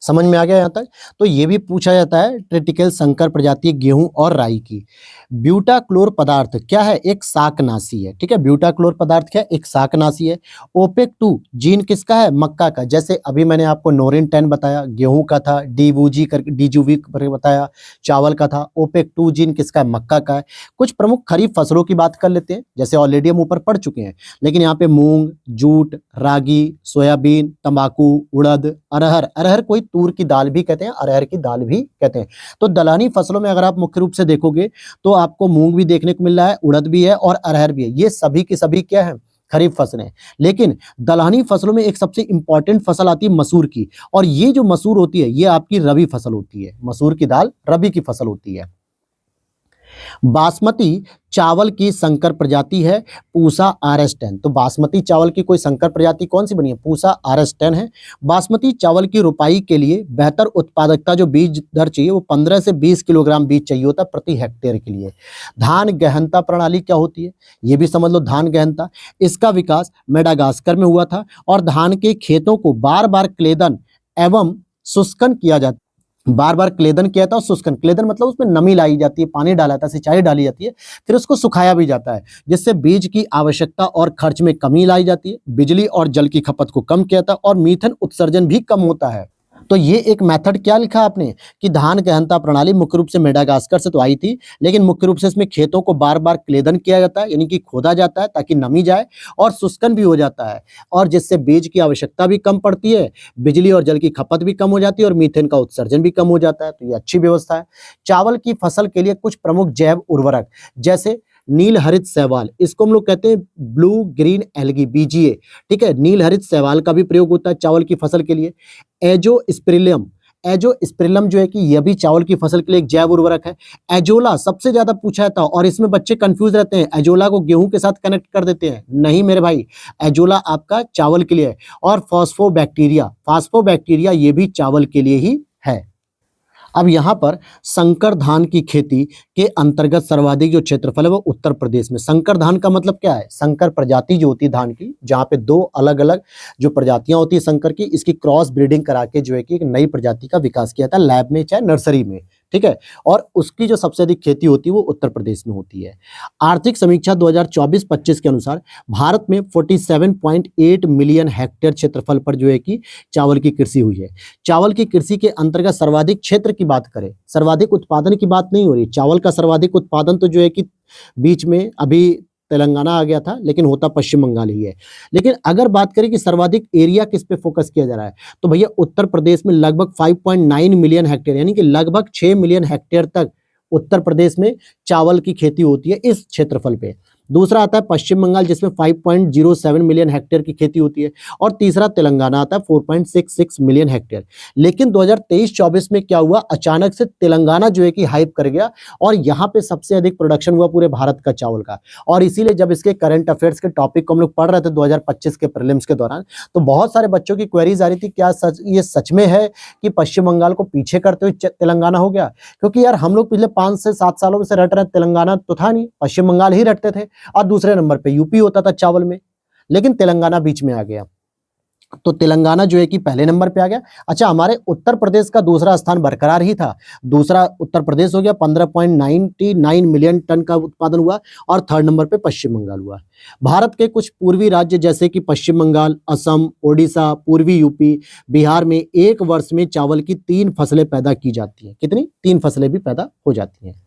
समझ में आ गया यहाँ तक? तो ये भी पूछा जाता है, ट्रिटिकेल संकर प्रजाति गेहूं और राई की। ब्यूटाक्लोर पदार्थ क्या है? एक शाकनाशी है, ठीक है? ब्यूटाक्लोर पदार्थ क्या है? एक शाकनाशी है। ओपेक 2 जीन किसका है? मक्का का। जैसे अभी मैंने आपको नोरिन 10 बताया, गेहूं का था, डीवूजी करके डीजूवी करके बताया, चावल का था। ओपेक 2 जीन किसका है? मक्का का है। कुछ प्रमुख खरीफ फसलों की बात कर लेते हैं, जैसे ऑलरेडी हम ऊपर पढ़ चुके हैं, लेकिन यहाँ पे मूंग, जूट, रागी, सोयाबीन, तंबाकू, उड़द, अरहर, अरहर कोई तूर की दाल भी कहते हैं, अरहर की दाल भी कहते हैं। तो दलहनी फसलों में अगर आप मुख्य रूप से देखोगे तो आपको मूंग भी देखने को मिल रहा है, उड़द भी है और अरहर भी है। ये सभी की सभी क्या है? खरीफ फसलें। लेकिन दलहनी फसलों में एक सबसे इंपॉर्टेंट फसल आती है मसूर की, और ये जो मसूर होती है, ये आपकी रबी फसल होती है। मसूर की दाल रबी की फसल होती है। बासमती चावल की संकर प्रजाति है पूसा RS10। तो बासमती चावल की कोई संकर प्रजाति कौन सी बनी है? पूसा RS10 है। बासमती चावल की रुपाई के लिए बेहतर उत्पादकता जो बीज दर चाहिए, वो 15 से 20 किलोग्राम बीज चाहिए होता है प्रति हेक्टेयर के लिए। धान गहनता प्रणाली क्या होती है? ये भी समझ लो, धान गहनता, इसका विकास मेडागास्कर में हुआ था और धान के खेतों को बार बार क्लेदन एवं शुष्कन किया जाता, बार बार क्लेदन किया था और शुष्कन, क्लेदन मतलब उसमें नमी लाई जाती है, पानी डाला जाता है, सिंचाई डाली जाती है, फिर उसको सुखाया भी जाता है, जिससे बीज की आवश्यकता और खर्च में कमी लाई जाती है, बिजली और जल की खपत को कम किया था और मीथेन उत्सर्जन भी कम होता है। तो ये एक मेथड क्या लिखा आपने कि धान गहनता प्रणाली मुख्य रूप से मेडागास्कर से तो आई थी, लेकिन मुख्य रूप से इसमें खेतों को बार बार क्लेदन किया जाता है, यानी कि खोदा जाता है ताकि नमी जाए, और शुष्कन भी हो जाता है, और जिससे बीज की आवश्यकता भी कम पड़ती है, बिजली और जल की खपत भी कम हो जाती है और मीथेन का उत्सर्जन भी कम हो जाता है। तो ये अच्छी व्यवस्था है। चावल की फसल के लिए कुछ प्रमुख जैव उर्वरक, जैसे नील हरित शैवाल, इसको हम लोग कहते हैं ब्लू ग्रीन एल्गी, BGA, ठीक है? नील हरित शैवाल का भी प्रयोग होता है चावल की फसल के लिए। एजोस्पिरिलम, एजोस्पिरिलम जो है कि यह भी चावल की फसल के लिए एक जैव उर्वरक है। एजोला सबसे ज्यादा पूछा था और इसमें बच्चे कंफ्यूज रहते हैं, एजोला को गेहूं के साथ कनेक्ट कर देते हैं। नहीं मेरे भाई, एजोला आपका चावल के लिए है। और फॉस्फोबैक्टीरिया, फास्फोबैक्टीरिया ये भी चावल के लिए ही है। अब यहाँ पर संकर धान की खेती के अंतर्गत सर्वाधिक जो क्षेत्रफल है वो उत्तर प्रदेश में। संकर धान का मतलब क्या है? संकर प्रजाति जो होती है धान की, जहाँ पे 2 अलग अलग जो प्रजातियां होती है संकर की, इसकी क्रॉस ब्रीडिंग करा के जो है कि एक नई प्रजाति का विकास किया था लैब में चाहे नर्सरी में, ठीक है? और उसकी जो सबसे अधिक खेती होती है वो उत्तर प्रदेश में होती है। आर्थिक समीक्षा 2024-25 के अनुसार भारत में 47.8 मिलियन हेक्टेयर क्षेत्रफल पर जो है कि चावल की कृषि हुई है। चावल की कृषि के अंतर्गत सर्वाधिक क्षेत्र की बात करें, सर्वाधिक उत्पादन की बात नहीं हो रही। चावल का सर्वाधिक उत्पादन तो जो है कि बीच में अभी तेलंगाना आ गया था, लेकिन होता पश्चिम बंगाल ही है। लेकिन अगर बात करें कि सर्वाधिक एरिया किस पे फोकस किया जा रहा है, तो भैया उत्तर प्रदेश में लगभग 5.9 मिलियन हेक्टेयर, यानी कि लगभग 6 मिलियन हेक्टेयर तक उत्तर प्रदेश में चावल की खेती होती है इस क्षेत्रफल पे। दूसरा आता है पश्चिम बंगाल जिसमें 5.07 मिलियन हेक्टेयर की खेती होती है, और तीसरा तेलंगाना आता है 4.66 मिलियन हेक्टेयर। लेकिन 2023-24 में क्या हुआ, अचानक से तेलंगाना जो है कि हाइप कर गया और यहाँ पे सबसे अधिक प्रोडक्शन हुआ पूरे भारत का चावल का। और इसीलिए जब इसके करंट अफेयर्स के टॉपिक को हम लोग पढ़ रहे थे 2025 के प्रीलिम्स के दौरान, तो बहुत सारे बच्चों की क्वेरीज आ रही थी, क्या ये सच में है कि पश्चिम बंगाल को पीछे करते हुए तेलंगाना हो गया? क्योंकि यार हम लोग पिछले 5 से 7 सालों में से रट रहे, तेलंगाना तो था नहीं, पश्चिम बंगाल ही रटते थे, और दूसरे नंबर पे यूपी होता था चावल में, लेकिन तेलंगाना बीच में आ गया। तो तेलंगाना जो है कि पहले नंबर पे आ गया। अच्छा, हमारे उत्तर प्रदेश का दूसरा स्थान बरकरार ही था। दूसरा उत्तर प्रदेश हो गया, 15.99 मिलियन टन का उत्पादन हुआ, और थर्ड नंबर पे पश्चिम बंगाल हुआ। भारत के कुछ पूर्वी राज्य जैसे कि पश्चिम बंगाल, असम, ओडिशा, पूर्वी यूपी, बिहार में एक वर्ष में चावल की 3 फसलें पैदा की जाती हैं। कितनी? 3 फसलें भी पैदा हो जाती हैं।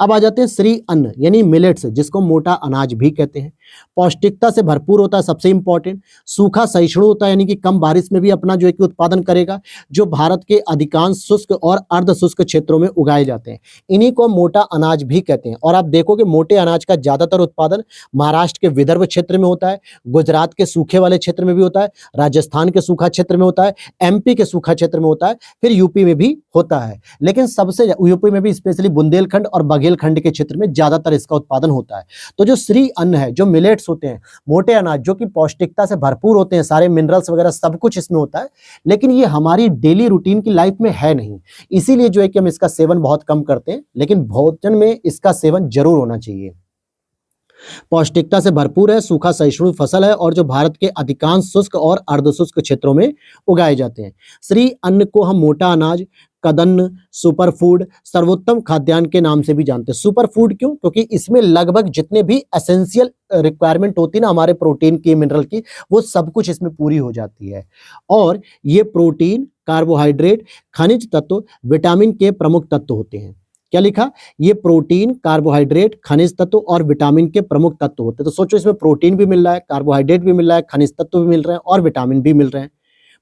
अब आ जाते हैं श्री अन्न यानी मिलेट्स, जिसको मोटा अनाज भी कहते हैं। पौष्टिकता से भरपूर होता है, सबसे इंपॉर्टेंट। सूखा सहिष्णु होता है, यानी कि कम बारिश में भी अपना जो है कि उत्पादन करेगा, जो भारत के अधिकांश शुष्क और अर्ध शुष्क क्षेत्रों में उगाए जाते हैं। इन्हीं को मोटा अनाज भी कहते हैं। और आप देखोगे मोटे अनाज का ज्यादातर उत्पादन महाराष्ट्र के विदर्भ क्षेत्र में होता है, गुजरात के सूखे वाले क्षेत्र में भी होता है, राजस्थान के सूखा क्षेत्र में होता है, एमपी के सूखा क्षेत्र में होता है, फिर यूपी में भी होता है। लेकिन सबसे यूपी में भी स्पेशली बुंदेलखंड और बघेलखंड के क्षेत्र में ज्यादातर इसका उत्पादन होता है। तो जो श्री अन्न है, जो मिलेट्स होते हैं, मोटे अनाज जो कि पौष्टिकता से भरपूर होते हैं, सारे मिनरल्स वगैरह सब कुछ इसमें होता है, लेकिन ये हमारी डेली रूटीन की लाइफ में है नहीं, इसीलिए जो है कि हम इसका सेवन बहुत कम करते हैं, लेकिन भोजन में इसका सेवन जरूर होना चाहिए। पौष्टिकता से भरपूर है, सूखा सहिष्णु फसल है, और जो भारत के अधिकांश शुष्क और अर्धशुष्क क्षेत्रों में उगाए जाते हैं। श्री अन्न को हम मोटा अनाज, कदन्न, सुपर फूड, सर्वोत्तम खाद्यान्न के नाम से भी जानते हैं। सुपर फूड क्यों? क्योंकि इसमें लगभग जितने भी एसेंशियल रिक्वायरमेंट होती है ना हमारे प्रोटीन की, मिनरल की, वो सब कुछ इसमें पूरी हो जाती है। और ये प्रोटीन, कार्बोहाइड्रेट, खनिज तत्व, विटामिन के प्रमुख तत्व होते हैं। क्या लिखा? ये प्रोटीन, कार्बोहाइड्रेट, खनिज तत्व और विटामिन के प्रमुख तत्व होते हैं। तो सोचो, इसमें प्रोटीन भी मिल रहा है, कार्बोहाइड्रेट भी मिल रहा है, खनिज तत्व भी मिल रहे हैं, और विटामिन भी मिल रहे हैं।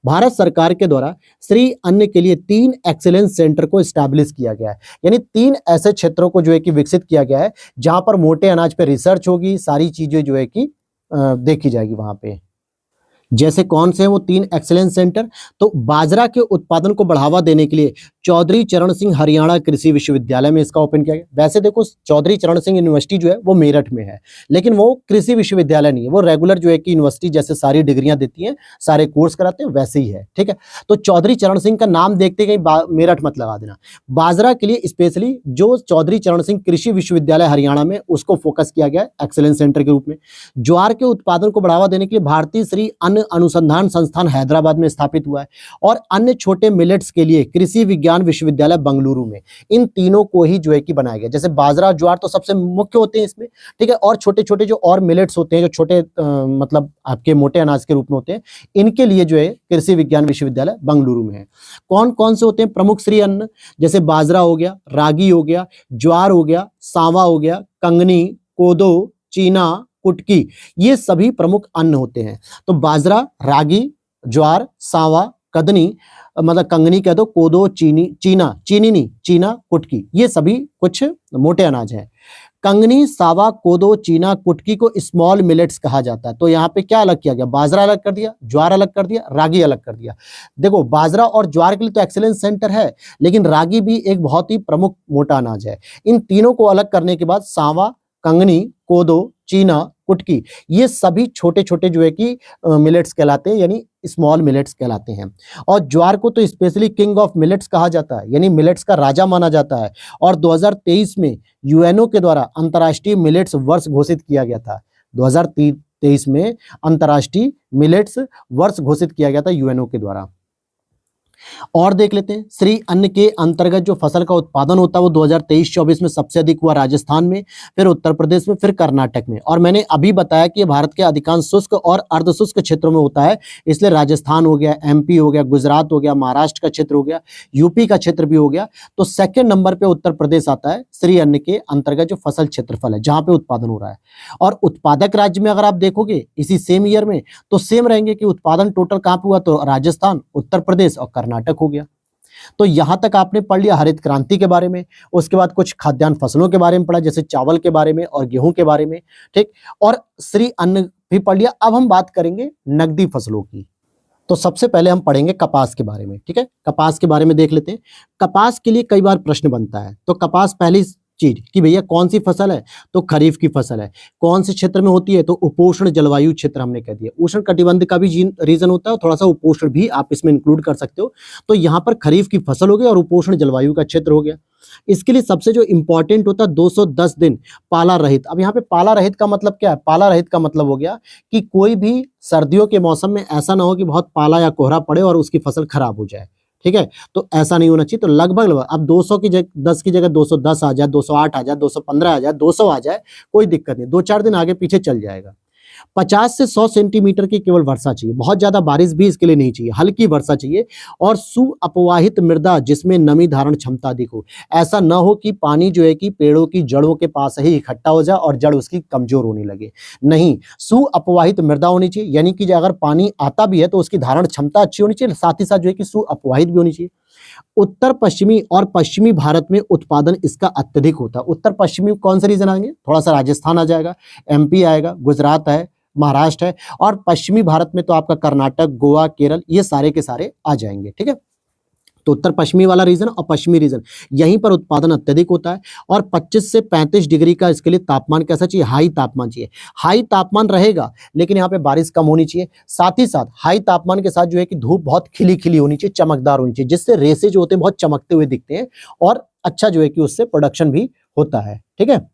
भारत सरकार के द्वारा श्री अन्न के लिए 3 एक्सीलेंस सेंटर को एस्टैब्लिश किया गया है, यानी 3 ऐसे क्षेत्रों को जो है कि विकसित किया गया है, जहां पर मोटे अनाज पे रिसर्च होगी, सारी चीजें जो है कि देखी जाएगी वहां पे। जैसे कौन से हैं वो 3 एक्सीलेंस सेंटर? तो बाजरा के उत्पादन को बढ़ावा देने के लिए चौधरी चरण सिंह हरियाणा कृषि विश्वविद्यालय में इसका ओपन किया गया। वैसे देखो, चौधरी चरण सिंह यूनिवर्सिटी जो है वो मेरठ में है, लेकिन वो कृषि विश्वविद्यालय नहीं है, वो रेगुलर जो है कि यूनिवर्सिटी जैसे सारी डिग्रियां देती हैं, सारे कोर्स कराते हैं, वैसे ही है। ठीक है, तो चौधरी चरण सिंह का नाम देखते कहीं मेरठ मत लगा देना। बाजरा के लिए स्पेशली जो चौधरी चरण सिंह कृषि विश्वविद्यालय हरियाणा में, उसको फोकस किया गया है एक्सीलेंस सेंटर के रूप में। ज्वार के उत्पादन को बढ़ावा देने के लिए भारतीय श्री अन्न अनुसंधान संस्थान हैदराबाद में स्थापित हुआ है, और अन्य छोटे मिलेट्स के लिए कृषि विज्ञान विश्वविद्यालय बंगलुरु में। इन तीनों को ही जो है कि बनाया गया। जैसे बाजरा, ज्वार तो सबसे मुख्य होते हैं इसमें, ठीक है, और छोटे छोटे जो और मिलेट्स होते हैं, जो छोटे मतलब आपके मोटे अनाज के रूप में होते हैं, इनके लिए जो है कृषि विज्ञान विश्वविद्यालय बंगलुरु में है। कौन कौन से होते हैं प्रमुख श्री अन्न? जैसे बाजरा हो गया, रागी हो गया, ज्वार हो गया, सांवा हो गया, कंगनी, कोदो, चीना, कुटकी, ये सभी प्रमुख अन्न होते हैं। तो बाजरा, रागी, ज्वार, सांवा, कदनी, मतलब कंगनी कह दो, कोदो, चीना, कुटकी, ये सभी कुछ मोटे अनाज हैं। कंगनी, सावा, कोदो, चीना, कुटकी को स्मॉल मिलेट्स कहा जाता है। तो यहाँ पे क्या अलग किया गया? बाजरा अलग कर दिया, ज्वार अलग कर दिया, रागी अलग कर दिया। देखो, बाजरा और ज्वार के लिए तो एक्सीलेंस सेंटर है, लेकिन रागी भी एक बहुत ही प्रमुख मोटा अनाज है। इन तीनों को अलग करने के बाद सांवा, कंगनी, कोदो, चीना, कुटकी, ये सभी छोटे छोटे जो है कि मिलेट्स कहलाते हैं, यानी स्मॉल मिलेट्स कहलाते हैं। और ज्वार को तो स्पेशली किंग ऑफ मिलेट्स कहा जाता है, यानी मिलेट्स का राजा माना जाता है। और 2023 में यूएनओ के द्वारा अंतर्राष्ट्रीय मिलेट्स वर्ष घोषित किया गया था। 2023 में अंतर्राष्ट्रीय मिलेट्स वर्ष घोषित किया गया था यूएनओ के द्वारा। और देख लेते हैं, श्री अन्न के अंतर्गत जो फसल का उत्पादन होता है वो 2023-24 में सबसे अधिक हुआ राजस्थान में, फिर उत्तर प्रदेश में, फिर कर्नाटक में। और मैंने अभी बताया कि भारत के अधिकांश शुष्क और अर्धशुष्क क्षेत्रों में होता है, इसलिए राजस्थान हो गया, एमपी हो गया, गुजरात हो गया, महाराष्ट्र का क्षेत्र हो गया, यूपी का क्षेत्र भी हो गया। तो सेकंड नंबर पे उत्तर प्रदेश आता है श्री अन्न के अंतर्गत जो फसल क्षेत्रफल है, जहां पे उत्पादन हो रहा है। और उत्पादक राज्य में अगर आप देखोगे इसी सेम ईयर में, तो सेम रहेंगे कि उत्पादन टोटल कहां पे हुआ, तो राजस्थान, उत्तर प्रदेश और कर्नाटक हो गया। तो यहां तक आपने पढ़ लिया हरित क्रांति के बारे में, उसके बाद कुछ खाद्यान्न फसलों के बारे में पढ़ा, जैसे चावल के बारे में और गेहूं के बारे में, ठीक, और श्री अन्न भी पढ़ लिया। अब हम बात करेंगे नकदी फसलों की। तो सबसे पहले हम पढ़ेंगे कपास के बारे में, ठीक है। कपास के बारे में देख लेते हैं। कपास के लिए कई बार प्रश्न बनता है। तो कपास पहली चीज कि भैया कौन सी फसल है, तो खरीफ की फसल है। कौन से क्षेत्र में होती है, तो उपोष्ण जलवायु क्षेत्र हमने कह दिया। उष्ण कटिबंध का भी रीजन होता है और थोड़ा सा उपोष्ण भी आप इसमें इंक्लूड कर सकते हो। तो यहाँ पर खरीफ की फसल हो गई और उपोष्ण जलवायु का क्षेत्र हो गया। इसके लिए सबसे जो इंपॉर्टेंट होता है 210 दिन पाला रहित। अब यहाँ पे पाला रहित का मतलब क्या है? पाला रहित का मतलब हो गया कि कोई भी सर्दियों के मौसम में ऐसा ना हो कि बहुत पाला या कोहरा पड़े और उसकी फसल खराब हो जाए, ठीक है। तो ऐसा नहीं होना चाहिए। तो लगभग अब 200 की जगह 10 की जगह 210 आ जाए, 208 आ जाए, 215 आ जाए, 200 आ जाए, कोई दिक्कत नहीं, 2-4 दिन आगे पीछे चल जाएगा। 50 से 100 सेंटीमीटर की केवल वर्षा चाहिए, बहुत ज्यादा बारिश भी इसके लिए नहीं चाहिए, हल्की वर्षा चाहिए। और सुअपवाहित मृदा जिसमें नमी धारण क्षमता अधिक हो। ऐसा न हो कि पानी जो है कि पेड़ों की जड़ों के पास ही इकट्ठा हो जाए और जड़ उसकी कमजोर होने लगे। नहीं, सुअपवाहित मृदा होनी चाहिए, यानी कि अगर पानी आता भी है तो उसकी धारण क्षमता अच्छी होनी चाहिए, साथ ही साथ जो है कि सुअपवाहित भी होनी चाहिए। उत्तर पश्चिमी और पश्चिमी भारत में उत्पादन इसका अत्यधिक होता है। उत्तर पश्चिमी कौन से रीजन आएंगे? थोड़ा सा राजस्थान आ जाएगा, एमपी आएगा, गुजरात है, महाराष्ट्र है, और पश्चिमी भारत में तो आपका कर्नाटक, गोवा, केरल, ये सारे के सारे आ जाएंगे, ठीक है। तो उत्तर पश्चिमी वाला रीजन और पश्चिमी रीजन, यहीं पर उत्पादन अत्यधिक होता है। और 25 से 35 डिग्री का इसके लिए तापमान कैसा चाहिए? हाई तापमान चाहिए। हाई तापमान रहेगा लेकिन यहाँ पे बारिश कम होनी चाहिए। साथ ही साथ हाई तापमान के साथ जो है कि धूप बहुत खिली खिली होनी चाहिए, चमकदार होनी चाहिए, जिससे रेसे जो होते हैं बहुत चमकते हुए दिखते हैं और अच्छा जो है कि उससे प्रोडक्शन भी होता है, ठीक है।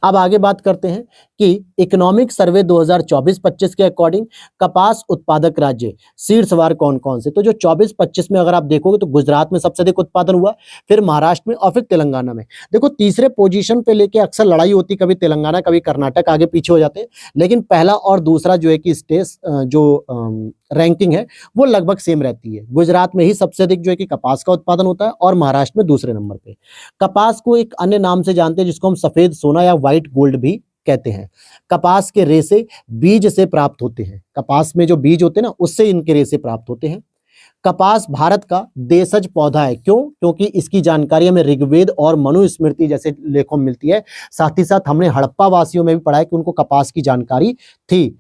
अब आगे बात करते हैं कि इकोनॉमिक सर्वे 2024-25 के अकॉर्डिंग कपास उत्पादक राज्य शीर्षवार कौन कौन से? तो जो 24-25 में अगर आप देखोगे तो गुजरात में सबसे अधिक उत्पादन हुआ, फिर महाराष्ट्र में और फिर तेलंगाना में। देखो तीसरे पोजीशन पे लेके अक्सर लड़ाई होती, कभी तेलंगाना कभी कर्नाटक आगे पीछे हो जाते हैं, लेकिन पहला और दूसरा जो है कि स्टेट जो रैंकिंग है वो लगभग सेम रहती है। गुजरात में ही सबसे अधिक जो है कि कपास का उत्पादन होता है और महाराष्ट्र में दूसरे नंबर पे। कपास को एक अन्य नाम से जानते हैं जिसको हम सफेद सोना या व्हाइट गोल्ड भी कहते हैं। कपास के रेशे बीज से प्राप्त होते हैं। कपास में जो बीज होते हैं ना, उससे इनके रेशे प्राप्त होते हैं। कपास भारत का देशज पौधा है। क्यों? क्योंकि इसकी जानकारी हमें ऋग्वेद और मनुस्मृति जैसे लेखों में मिलती है। साथ ही साथ हमने हड़प्पा वासियों में भी पढ़ा है कि उनको कपास की जानकारी थी।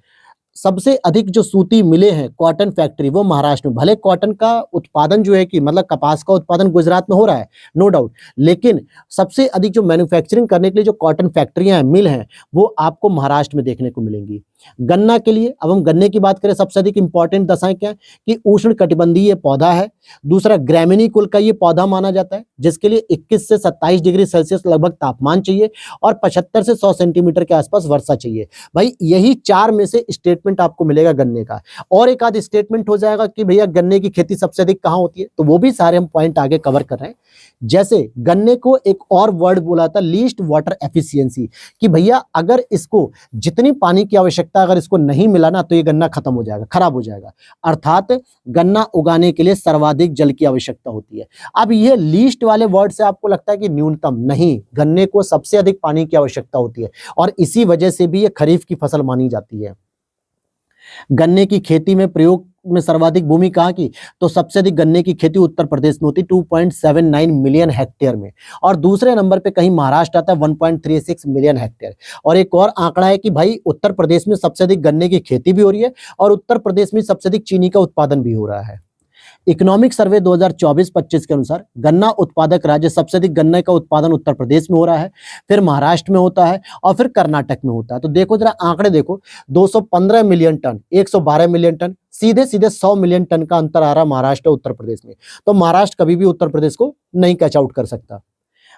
सबसे अधिक जो सूती मिले हैं कॉटन फैक्ट्री, वो महाराष्ट्र में। भले कॉटन का उत्पादन जो है कि मतलब कपास का उत्पादन गुजरात में हो रहा है, नो डाउट, लेकिन सबसे अधिक जो मैन्युफैक्चरिंग करने के लिए जो कॉटन फैक्ट्रियां हैं, मिल हैं, वो आपको महाराष्ट्र में देखने को मिलेंगी। गन्ना के लिए, अब हम गन्ने की बात करें, सबसे अधिक इंपॉर्टेंट दशाएं क्या है कि उष्ण कटिबंधीय पौधा है। दूसरा, ग्रैमिनी कुल का ये पौधा माना जाता है, जिसके लिए 21 से 27 डिग्री सेल्सियस लगभग तापमान चाहिए और 75 से 100 सेंटीमीटर के आसपास वर्षा चाहिए। भाई यही 4 में से स्टेटमेंट आपको मिलेगा गन्ने का। और एक आध स्टेटमेंट हो जाएगा कि भैया गन्ने की खेती सबसे अधिक कहाँ होती है, तो वो भी सारे हम पॉइंट आगे कवर कर रहे हैं। जैसे गन्ने को एक और वर्ड बोला था, लीस्ट वाटर एफिशिएंसी, कि भैया अगर इसको जितनी पानी की आवश्यकता अगर इसको नहीं मिला ना, तो ये गन्ना खत्म हो जाएगा, खराब हो जाएगा। अर्थात गन्ना उगाने के लिए सर्वाधिक जल की आवश्यकता होती है। अब ये लीस्ट वाले वर्ड से आपको लगता है कि न्यूनतम, नहीं, गन्ने को सबसे अधिक पानी की आवश्यकता होती है और इसी वजह से भी ये खरीफ की फसल मानी जाती है। गन्ने की खेती में प्रयोग में सर्वाधिक भूमि कहाँ की? तो सबसे अधिक गन्ने की खेती उत्तर प्रदेश में होती है 2.79 मिलियन हेक्टेयर में, और दूसरे नंबर पे कहीं महाराष्ट्र आता है 1.36 मिलियन हेक्टेयर। और एक और आंकड़ा है कि भाई उत्तर प्रदेश में सबसे अधिक गन्ने की खेती भी हो रही है और उत्तर प्रदेश में सबसे अधिक चीनी का उत्पादन भी हो रहा है। इकोनॉमिक सर्वे 2024-25 के अनुसार गन्ना उत्पादक राज्य, सबसे अधिक गन्ने का उत्पादन उत्तर प्रदेश में हो रहा है, फिर महाराष्ट्र में होता है और फिर कर्नाटक में होता है। तो देखो जरा आंकड़े देखो, 215 मिलियन टन, 112 मिलियन टन, सीधे सीधे 100 मिलियन टन का अंतर आ रहा महाराष्ट्र और उत्तर प्रदेश में। तो महाराष्ट्र कभी भी उत्तर प्रदेश को नहीं कैच आउट कर सकता।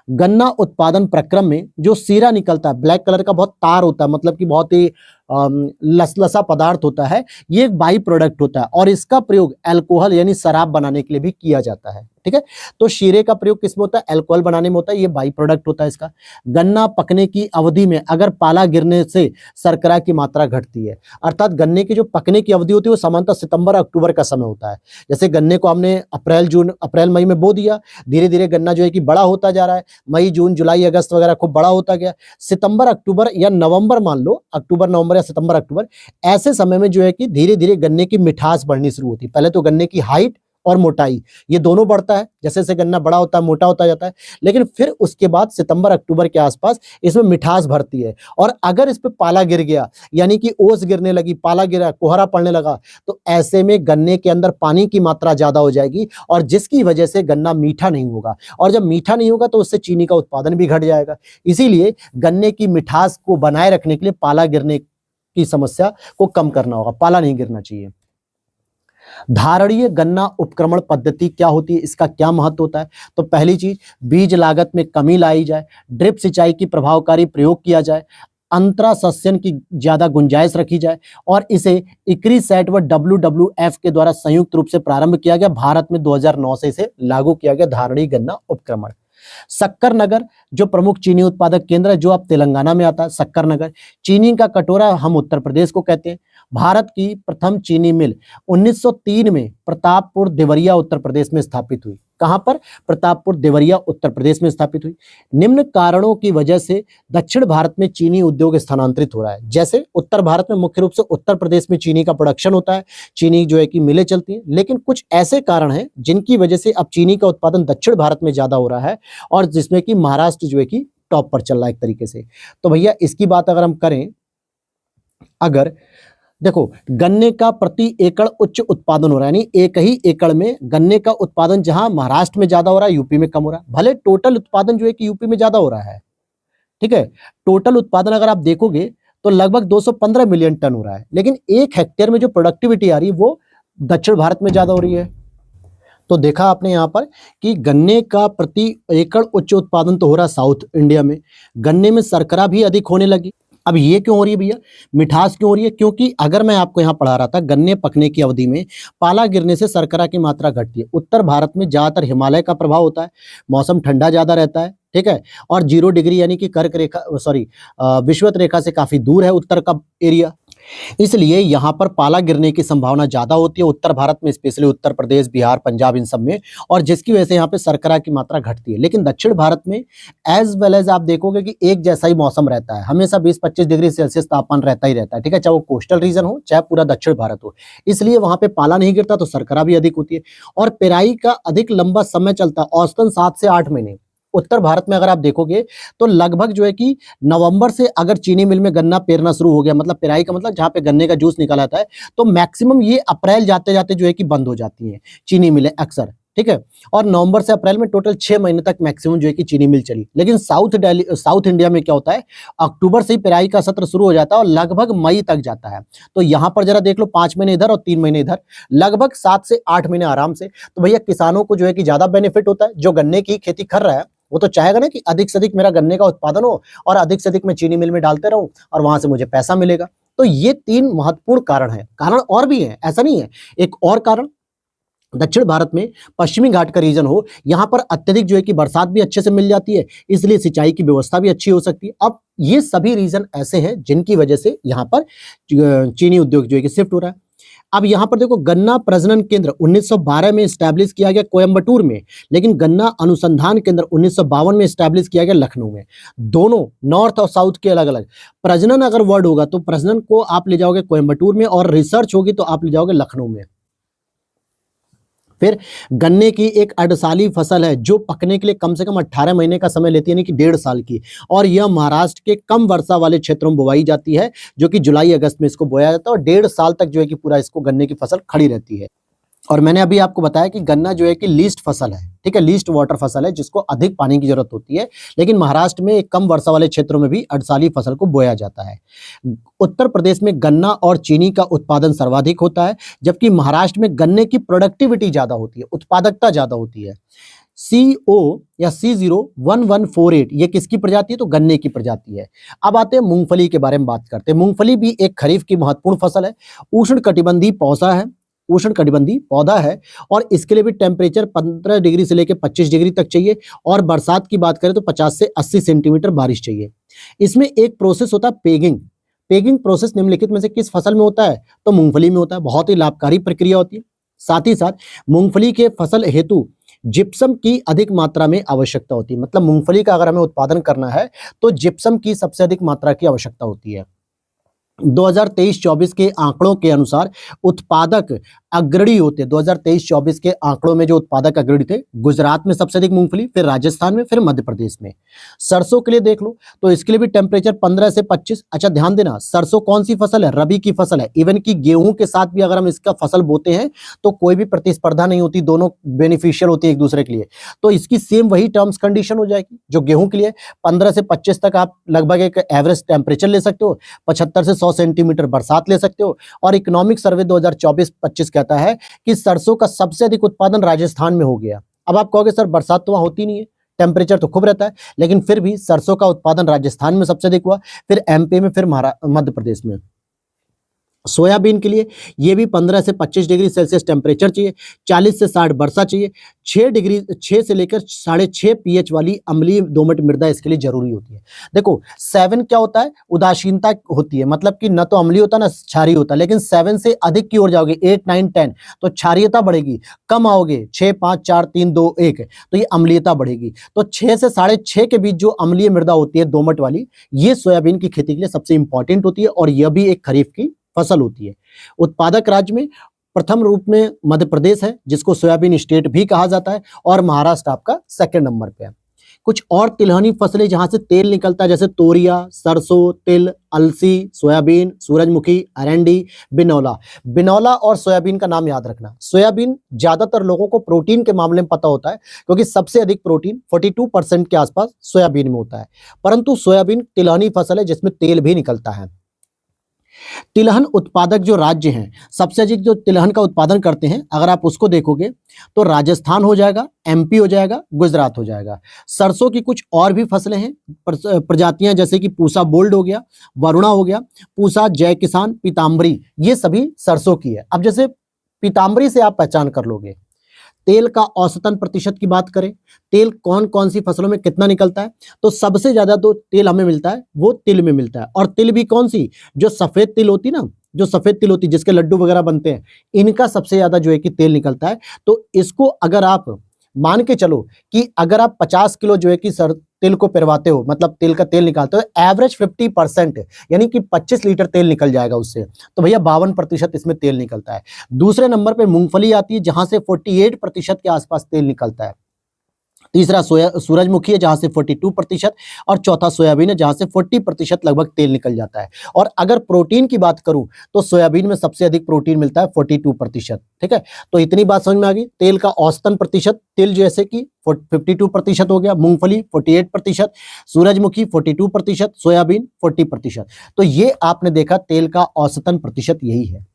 गन्ना उत्पादन प्रक्रम में जो सीरा निकलता है, ब्लैक कलर का बहुत तार होता है, मतलब कि बहुत ही लसलसा पदार्थ होता है, ये एक बाई प्रोडक्ट होता है और इसका प्रयोग अल्कोहल यानी शराब बनाने के लिए भी किया जाता है। ठीक है, तो शीरे का प्रयोग किसमें होता है? अल्कोहल बनाने में होता है, ये बाई प्रोडक्ट होता है इसका। गन्ना पकने की अवधि में अगर पाला गिरने से शर्करा की मात्रा घटती है, अर्थात गन्ने की जो पकने की अवधि होती है वो सामान्यतः सितंबर अक्टूबर का समय होता है। जैसे गन्ने को हमने अप्रैल मई में बो दिया, धीरे धीरे गन्ना जो है कि बड़ा होता जा रहा है, मई जून जुलाई अगस्त वगैरह खूब बड़ा होता गया। सितंबर अक्टूबर या नवंबर, मान लो अक्टूबर नवंबर या सितंबर अक्टूबर, ऐसे समय में जो है कि धीरे धीरे गन्ने की मिठास बढ़नी शुरू होती है। पहले तो गन्ने की हाइट और मोटाई, ये दोनों बढ़ता है। जैसे जैसे गन्ना बड़ा होता है मोटा होता जाता है, लेकिन फिर उसके बाद सितंबर अक्टूबर के आसपास इसमें मिठास भरती है। और अगर इस पे पाला गिर गया, यानी कि ओस गिरने लगी, पाला गिरा, कोहरा पड़ने लगा, तो ऐसे में गन्ने के अंदर पानी की मात्रा ज्यादा हो जाएगी और जिसकी वजह से गन्ना मीठा नहीं होगा। और जब मीठा नहीं होगा तो उससे चीनी का उत्पादन भी घट जाएगा। इसीलिए गन्ने की मिठास को बनाए रखने के लिए पाला गिरने की समस्या को कम करना होगा, पाला नहीं गिरना चाहिए। धारणीय गन्ना उपक्रमण पद्धति क्या होती है, इसका क्या महत्व होता है? तो पहली चीज, बीज लागत में कमी लाई जाए, ड्रिप सिंचाई की प्रभावकारी प्रयोग किया जाए, अंतरा सस्यन की ज्यादा गुंजाइश रखी जाए और इसे इक्री सेट व WWF के द्वारा संयुक्त रूप से प्रारंभ किया गया। भारत में 2009 से इसे लागू किया गया, धारणीय गन्ना उपक्रमण। शक्कर नगर जो प्रमुख चीनी उत्पादक केंद्र है, जो अब तेलंगाना में आता है, शक्कर नगर। चीनी का कटोरा हम उत्तर प्रदेश को कहते हैं। भारत की प्रथम चीनी मिल 1903 में प्रतापपुर देवरिया उत्तर प्रदेश में स्थापित हुई। कहां पर? प्रतापपुर देवरिया उत्तर प्रदेश में स्थापित हुई। निम्न कारणों की वजह से दक्षिण भारत में चीनी उद्योग स्थानांतरित हो रहा है। जैसे उत्तर भारत में मुख्य रूप से उत्तर प्रदेश में चीनी का प्रोडक्शन होता है, चीनी जो है कि मिलें चलती हैं, लेकिन कुछ ऐसे कारण हैं जिनकी वजह से अब चीनी का उत्पादन दक्षिण भारत में ज्यादा हो रहा है और जिसमें कि महाराष्ट्र जो है कि टॉप पर चल रहा है एक तरीके से। तो भैया इसकी बात अगर हम करें, अगर देखो गन्ने का प्रति एकड़ उच्च उत्पादन हो रहा है, यानी एक ही एकड़ में गन्ने का उत्पादन जहां महाराष्ट्र में ज्यादा हो रहा है, यूपी में कम हो रहा है। भले टोटल उत्पादन जो है कि यूपी में ज्यादा हो रहा है, ठीक है, टोटल उत्पादन अगर आप देखोगे तो लगभग 215 मिलियन टन हो रहा है, लेकिन एक हेक्टेयर में जो प्रोडक्टिविटी आ रही है वो दक्षिण भारत में ज्यादा हो रही है। तो देखा आपने यहाँ पर कि गन्ने का प्रति एकड़ उच्च उत्पादन तो हो रहा है साउथ इंडिया में, गन्ने में शर्करा भी अधिक होने लगी। अब ये क्यों हो रही है भैया, मिठास क्यों हो रही है? क्योंकि अगर मैं आपको यहाँ पढ़ा रहा था, गन्ने पकने की अवधि में पाला गिरने से शर्करा की मात्रा घटती है। उत्तर भारत में ज्यादातर हिमालय का प्रभाव होता है, मौसम ठंडा ज्यादा रहता है, ठीक है, और 0 डिग्री यानी कि कर्क रेखा विषुवत रेखा से काफी दूर है उत्तर का एरिया, इसलिए यहाँ पर पाला गिरने की संभावना ज्यादा होती है उत्तर भारत में, स्पेशली उत्तर प्रदेश, बिहार, पंजाब, इन सब में, और जिसकी वजह से यहाँ पे शर्करा की मात्रा घटती है। लेकिन दक्षिण भारत में एज वेल एज आप देखोगे कि एक जैसा ही मौसम रहता है, हमेशा 20-25 डिग्री सेल्सियस तापमान रहता ही रहता है, ठीक है, चाहे वो कोस्टल रीजन हो चाहे पूरा दक्षिण भारत हो, इसलिए वहां पे पाला नहीं गिरता तो शर्करा भी अधिक होती है और पेराई का अधिक लंबा समय चलता है, औसतन 7 से 8 महीने। उत्तर भारत में अगर आप देखोगे तो लगभग जो है कि नवंबर से अगर चीनी मिल में गन्ना पेरना शुरू हो गया, मतलब पेराई का मतलब जहां पे गन्ने का जूस निकाला जाता है, तो मैक्सिमम ये अप्रैल जाते जाते जो है कि बंद हो जाती है चीनी मिलें अक्सर, ठीक है, और नवंबर से अप्रैल में टोटल 6 महीने तक मैक्सिमम जो है कि चीनी मिल चली। लेकिन साउथ इंडिया में क्या होता है, अक्टूबर से ही पेराई का सत्र शुरू हो जाता है और लगभग मई तक जाता है। तो यहाँ पर जरा देख लो, 5 महीने इधर और 3 महीने इधर, लगभग 7 से 8 महीने आराम से। तो भैया किसानों को जो है कि ज्यादा बेनिफिट होता है, जो गन्ने की खेती कर रहा है वो तो चाहेगा ना कि अधिक से अधिक मेरा गन्ने का उत्पादन हो और अधिक से अधिक मैं चीनी मिल में डालते रहूं और वहां से मुझे पैसा मिलेगा। तो ये 3 महत्वपूर्ण कारण हैं। कारण और भी हैं, ऐसा नहीं है। एक और कारण, दक्षिण भारत में पश्चिमी घाट का रीजन हो, यहाँ पर अत्यधिक जो है कि बरसात भी अच्छे से मिल जाती है, इसलिए सिंचाई की व्यवस्था भी अच्छी हो सकती है। अब ये सभी रीजन ऐसे हैं जिनकी वजह से यहाँ पर चीनी उद्योग जो है कि शिफ्ट हो रहा है। अब यहां पर देखो, गन्ना प्रजनन केंद्र 1912 में स्टैब्लिश किया गया कोयंबटूर में, लेकिन गन्ना अनुसंधान केंद्र 1952 में स्टैब्लिश किया गया लखनऊ में। दोनों नॉर्थ और साउथ के अलग अलग। प्रजनन अगर वर्ड होगा तो प्रजनन को आप ले जाओगे कोयंबटूर में और रिसर्च होगी तो आप ले जाओगे लखनऊ में। फिर गन्ने की एक अर्धसाली फसल है जो पकने के लिए कम से कम 18 महीने का समय लेती है, यानी कि 1.5 साल की, और यह महाराष्ट्र के कम वर्षा वाले क्षेत्रों में बुवाई जाती है, जो कि जुलाई अगस्त में इसको बोया जाता है और 1.5 साल तक जो है कि पूरा इसको गन्ने की फसल खड़ी रहती है। और मैंने अभी आपको बताया कि गन्ना जो है कि लीस्ट फसल है, ठीक है, लीस्ट वाटर फसल है जिसको अधिक पानी की जरूरत होती है, लेकिन महाराष्ट्र में कम वर्षा वाले क्षेत्रों में भी अर्धसाली फसल को बोया जाता है। उत्तर प्रदेश में गन्ना और चीनी का उत्पादन सर्वाधिक होता है, जबकि महाराष्ट्र में गन्ने की प्रोडक्टिविटी ज्यादा होती है, उत्पादकता ज्यादा होती है। CO या C01148 ये किसकी प्रजाति है? तो गन्ने की प्रजाति है। अब आते हैं मूंगफली के बारे में बात करते हैं। मूंगफली भी एक खरीफ की महत्वपूर्ण फसल है, उष्णकटिबंधीय पौधा है और इसके लिए भी टेम्परेचर 15 डिग्री से लेकर 25 डिग्री तक चाहिए, और बरसात की बात करें तो 50 से 80 सेंटीमीटर बारिश चाहिए। इसमें एक प्रोसेस होता है पेगिंग प्रोसेस निम्नलिखित में से किस फसल में होता है? तो मूंगफली में होता है। बहुत ही लाभकारी प्रक्रिया होती है। साथ ही साथ मूंगफली के फसल हेतु जिप्सम की अधिक मात्रा में आवश्यकता होती है, मतलब मूंगफली का अगर हमें उत्पादन करना है तो जिप्सम की सबसे अधिक मात्रा की आवश्यकता होती है। 2023-24 के आंकड़ों के अनुसार उत्पादक अग्रणी होते, 2023-24 के आंकड़ों में जो उत्पादक अग्रणी थे, गुजरात में सबसे अधिक मूंगफली, फिर राजस्थान में, फिर मध्य प्रदेश में। सरसों के लिए देख लो तो इसके लिए भी टेम्परेचर 15 से 25। अच्छा ध्यान देना, सरसों कौन सी फसल है? रबी की फसल है। इवन की गेहूं के साथ भी अगर हम इसका फसल बोते हैं तो कोई भी प्रतिस्पर्धा नहीं होती, दोनों बेनिफिशियल होती है एक दूसरे के लिए। तो इसकी सेम वही टर्म्स कंडीशन हो जाएगी जो गेहूं के लिए। 15 से 25 तक आप लगभग एक एवरेज टेम्परेचर ले सकते हो, 75 से 100 सेंटीमीटर बरसात ले सकते हो। और इकोनॉमिक सर्वे 2024-25 कहता है कि सरसों का सबसे अधिक उत्पादन राजस्थान में हो गया। अब आप कहोगे सर बरसात तो वहां होती नहीं है, टेम्परेचर तो खूब रहता है, लेकिन फिर भी सरसों का उत्पादन राजस्थान में सबसे अधिक हुआ, फिर एमपी में, फिर मध्य प्रदेश में। सोयाबीन के लिए ये भी 15 से 25 डिग्री सेल्सियस टेम्परेचर चाहिए, 40 से 60 वर्षा चाहिए, 6 से लेकर 6.5 पीएच वाली अम्लीय दोमट मृदा इसके लिए जरूरी होती है। देखो 7 क्या होता है? उदासीनता होती है, मतलब कि न तो अम्लीय होता ना क्षारीय होता, लेकिन 7 से अधिक की ओर जाओगे, 8, 9, 10 तो क्षारीयता बढ़ेगी। कम आओगे 6, 5, 4, 3, 2, 1 तो ये अम्लीयता बढ़ेगी। तो 6 से 6.5 के बीच जो अम्लीय मृदा होती है दोमट वाली, ये सोयाबीन की खेती के लिए सबसे इंपॉर्टेंट होती है और यह भी एक खरीफ की फसल होती है। उत्पादक राज्य में प्रथम रूप में मध्य प्रदेश है, जिसको सोयाबीन स्टेट भी कहा जाता है, और महाराष्ट्र आपका सेकंड नंबर पे है। कुछ और तिलहनी फसलें जहां से तेल निकलता है, जैसे तोरिया, सरसों, तिल, अलसी, सोयाबीन, सूरजमुखी, अरंडी, बिनौला। बिनौला और सोयाबीन का नाम याद रखना। सोयाबीन ज्यादातर लोगों को प्रोटीन के मामले में पता होता है, क्योंकि सबसे अधिक प्रोटीन 42% के आसपास सोयाबीन में होता है, परंतु सोयाबीन तिलहनी फसल है जिसमें तेल भी निकलता है। तिलहन उत्पादक जो राज्य हैं, सबसे अधिक जो तिलहन का उत्पादन करते हैं, अगर आप उसको देखोगे तो राजस्थान हो जाएगा, एमपी हो जाएगा, गुजरात हो जाएगा। सरसों की कुछ और भी फसलें हैं, प्रजातियां, जैसे कि पूसा बोल्ड हो गया, वरुणा हो गया, पूसा, जय किसान, पीताम्बरी, ये सभी सरसों की है। अब जैसे पीताम्बरी से आप पहचान कर लोगे। तेल का औसतन प्रतिशत की बात करें, तेल कौन कौन सी फसलों में कितना निकलता है, तो सबसे ज्यादा तो तेल हमें मिलता है वो तिल में मिलता है। और तिल भी कौन सी? जो सफेद तिल होती ना, जो सफेद तिल होती जिसके लड्डू वगैरह बनते हैं, इनका सबसे ज्यादा जो है कि तेल निकलता है। तो इसको अगर आप मान के चलो कि अगर आप 50 किलो जो है कि सर तिल को पिरवाते हो, मतलब तिल का तेल निकालते हो, एवरेज 50% यानी कि 25 लीटर तेल निकल जाएगा उससे, तो भैया 52% इसमें तेल निकलता है। दूसरे नंबर पे मूंगफली आती है, जहां से 48% के आसपास तेल निकलता है। तीसरा सूरजमुखी है, जहां से 42%, और चौथा सोयाबीन है, जहां से 40% लगभग तेल निकल जाता है। और अगर प्रोटीन की बात करूं तो सोयाबीन में सबसे अधिक प्रोटीन मिलता है, 42%। ठीक है, तो इतनी बात समझ में आ गई। तेल का औसतन प्रतिशत, तिल जैसे कि 52% हो गया, मूंगफली 48%, सूरजमुखी 42%, सोयाबीन 40%। तो ये आपने देखा तेल का औसतन प्रतिशत यही है।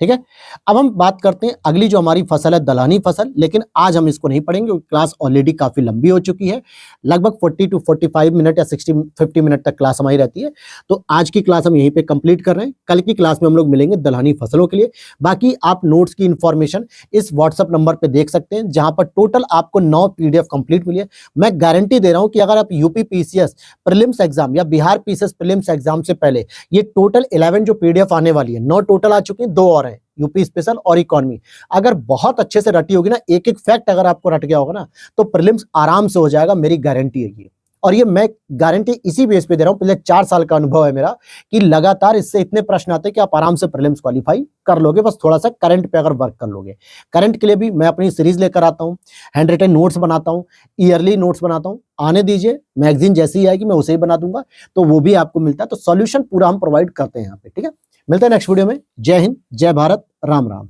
ठीक है, अब हम बात करते हैं अगली जो हमारी फसल है, दलहनी फसल, लेकिन आज हम इसको नहीं पढ़ेंगे, क्लास ऑलरेडी काफी लंबी हो चुकी है, लगभग 40 to 45 मिनट या 50 मिनट तक क्लास हमारी रहती है। तो आज की क्लास हम यहीं पे कंप्लीट कर रहे हैं। कल की क्लास में हम लोग मिलेंगे दलहनी फसलों के लिए। बाकी आप नोट्स की इंफॉर्मेशन इस व्हाट्सएप नंबर पे देख सकते हैं, जहां पर टोटल आपको 9 PDF कंप्लीट मिली है। मैं गारंटी दे रहा हूं कि अगर आप यूपी पीसीएस प्रीलिम्स एग्जाम या बिहार पीसीएस प्रीलिम्स एग्जाम से पहले ये टोटल 11 जो PDF आने वाली है, 9 टोटल आ चुके हैं, 2 और हैं, यूपी स्पेशल और इकोनॉमी, अगर बहुत अच्छे से रटी होगी ना, एक एक फैक्ट अगर आपको रट गया होगा ना, तो प्रीलिम्स आराम से हो जाएगा, मेरी गारंटी है ये। और ये मैं गारंटी इसी बेस पे दे रहा हूं, पिछले 4 साल का अनुभव है मेरा कि लगातार इससे इतने प्रश्न आते हैं कि आप आराम से प्रीलिम्स क्वालिफाई कर लोगे, बस थोड़ा सा करंट पे अगर वर्क कर लोगे। करंट के लिए भी मैं अपनी सीरीज लेकर आता हूं, हैंड रिटन नोट्स बनाता हूं, ईयरली नोट्स बनाता हूं, आने दीजिए, मैगजीन जैसी ही आएगी मैं उसे ही बना दूंगा, तो वो भी आपको मिलता है। तो सॉल्यूशन पूरा हम प्रोवाइड करते हैं यहाँ पे। ठीक है, मिलते हैं नेक्स्ट वीडियो में। जय हिंद, जय भारत, राम राम।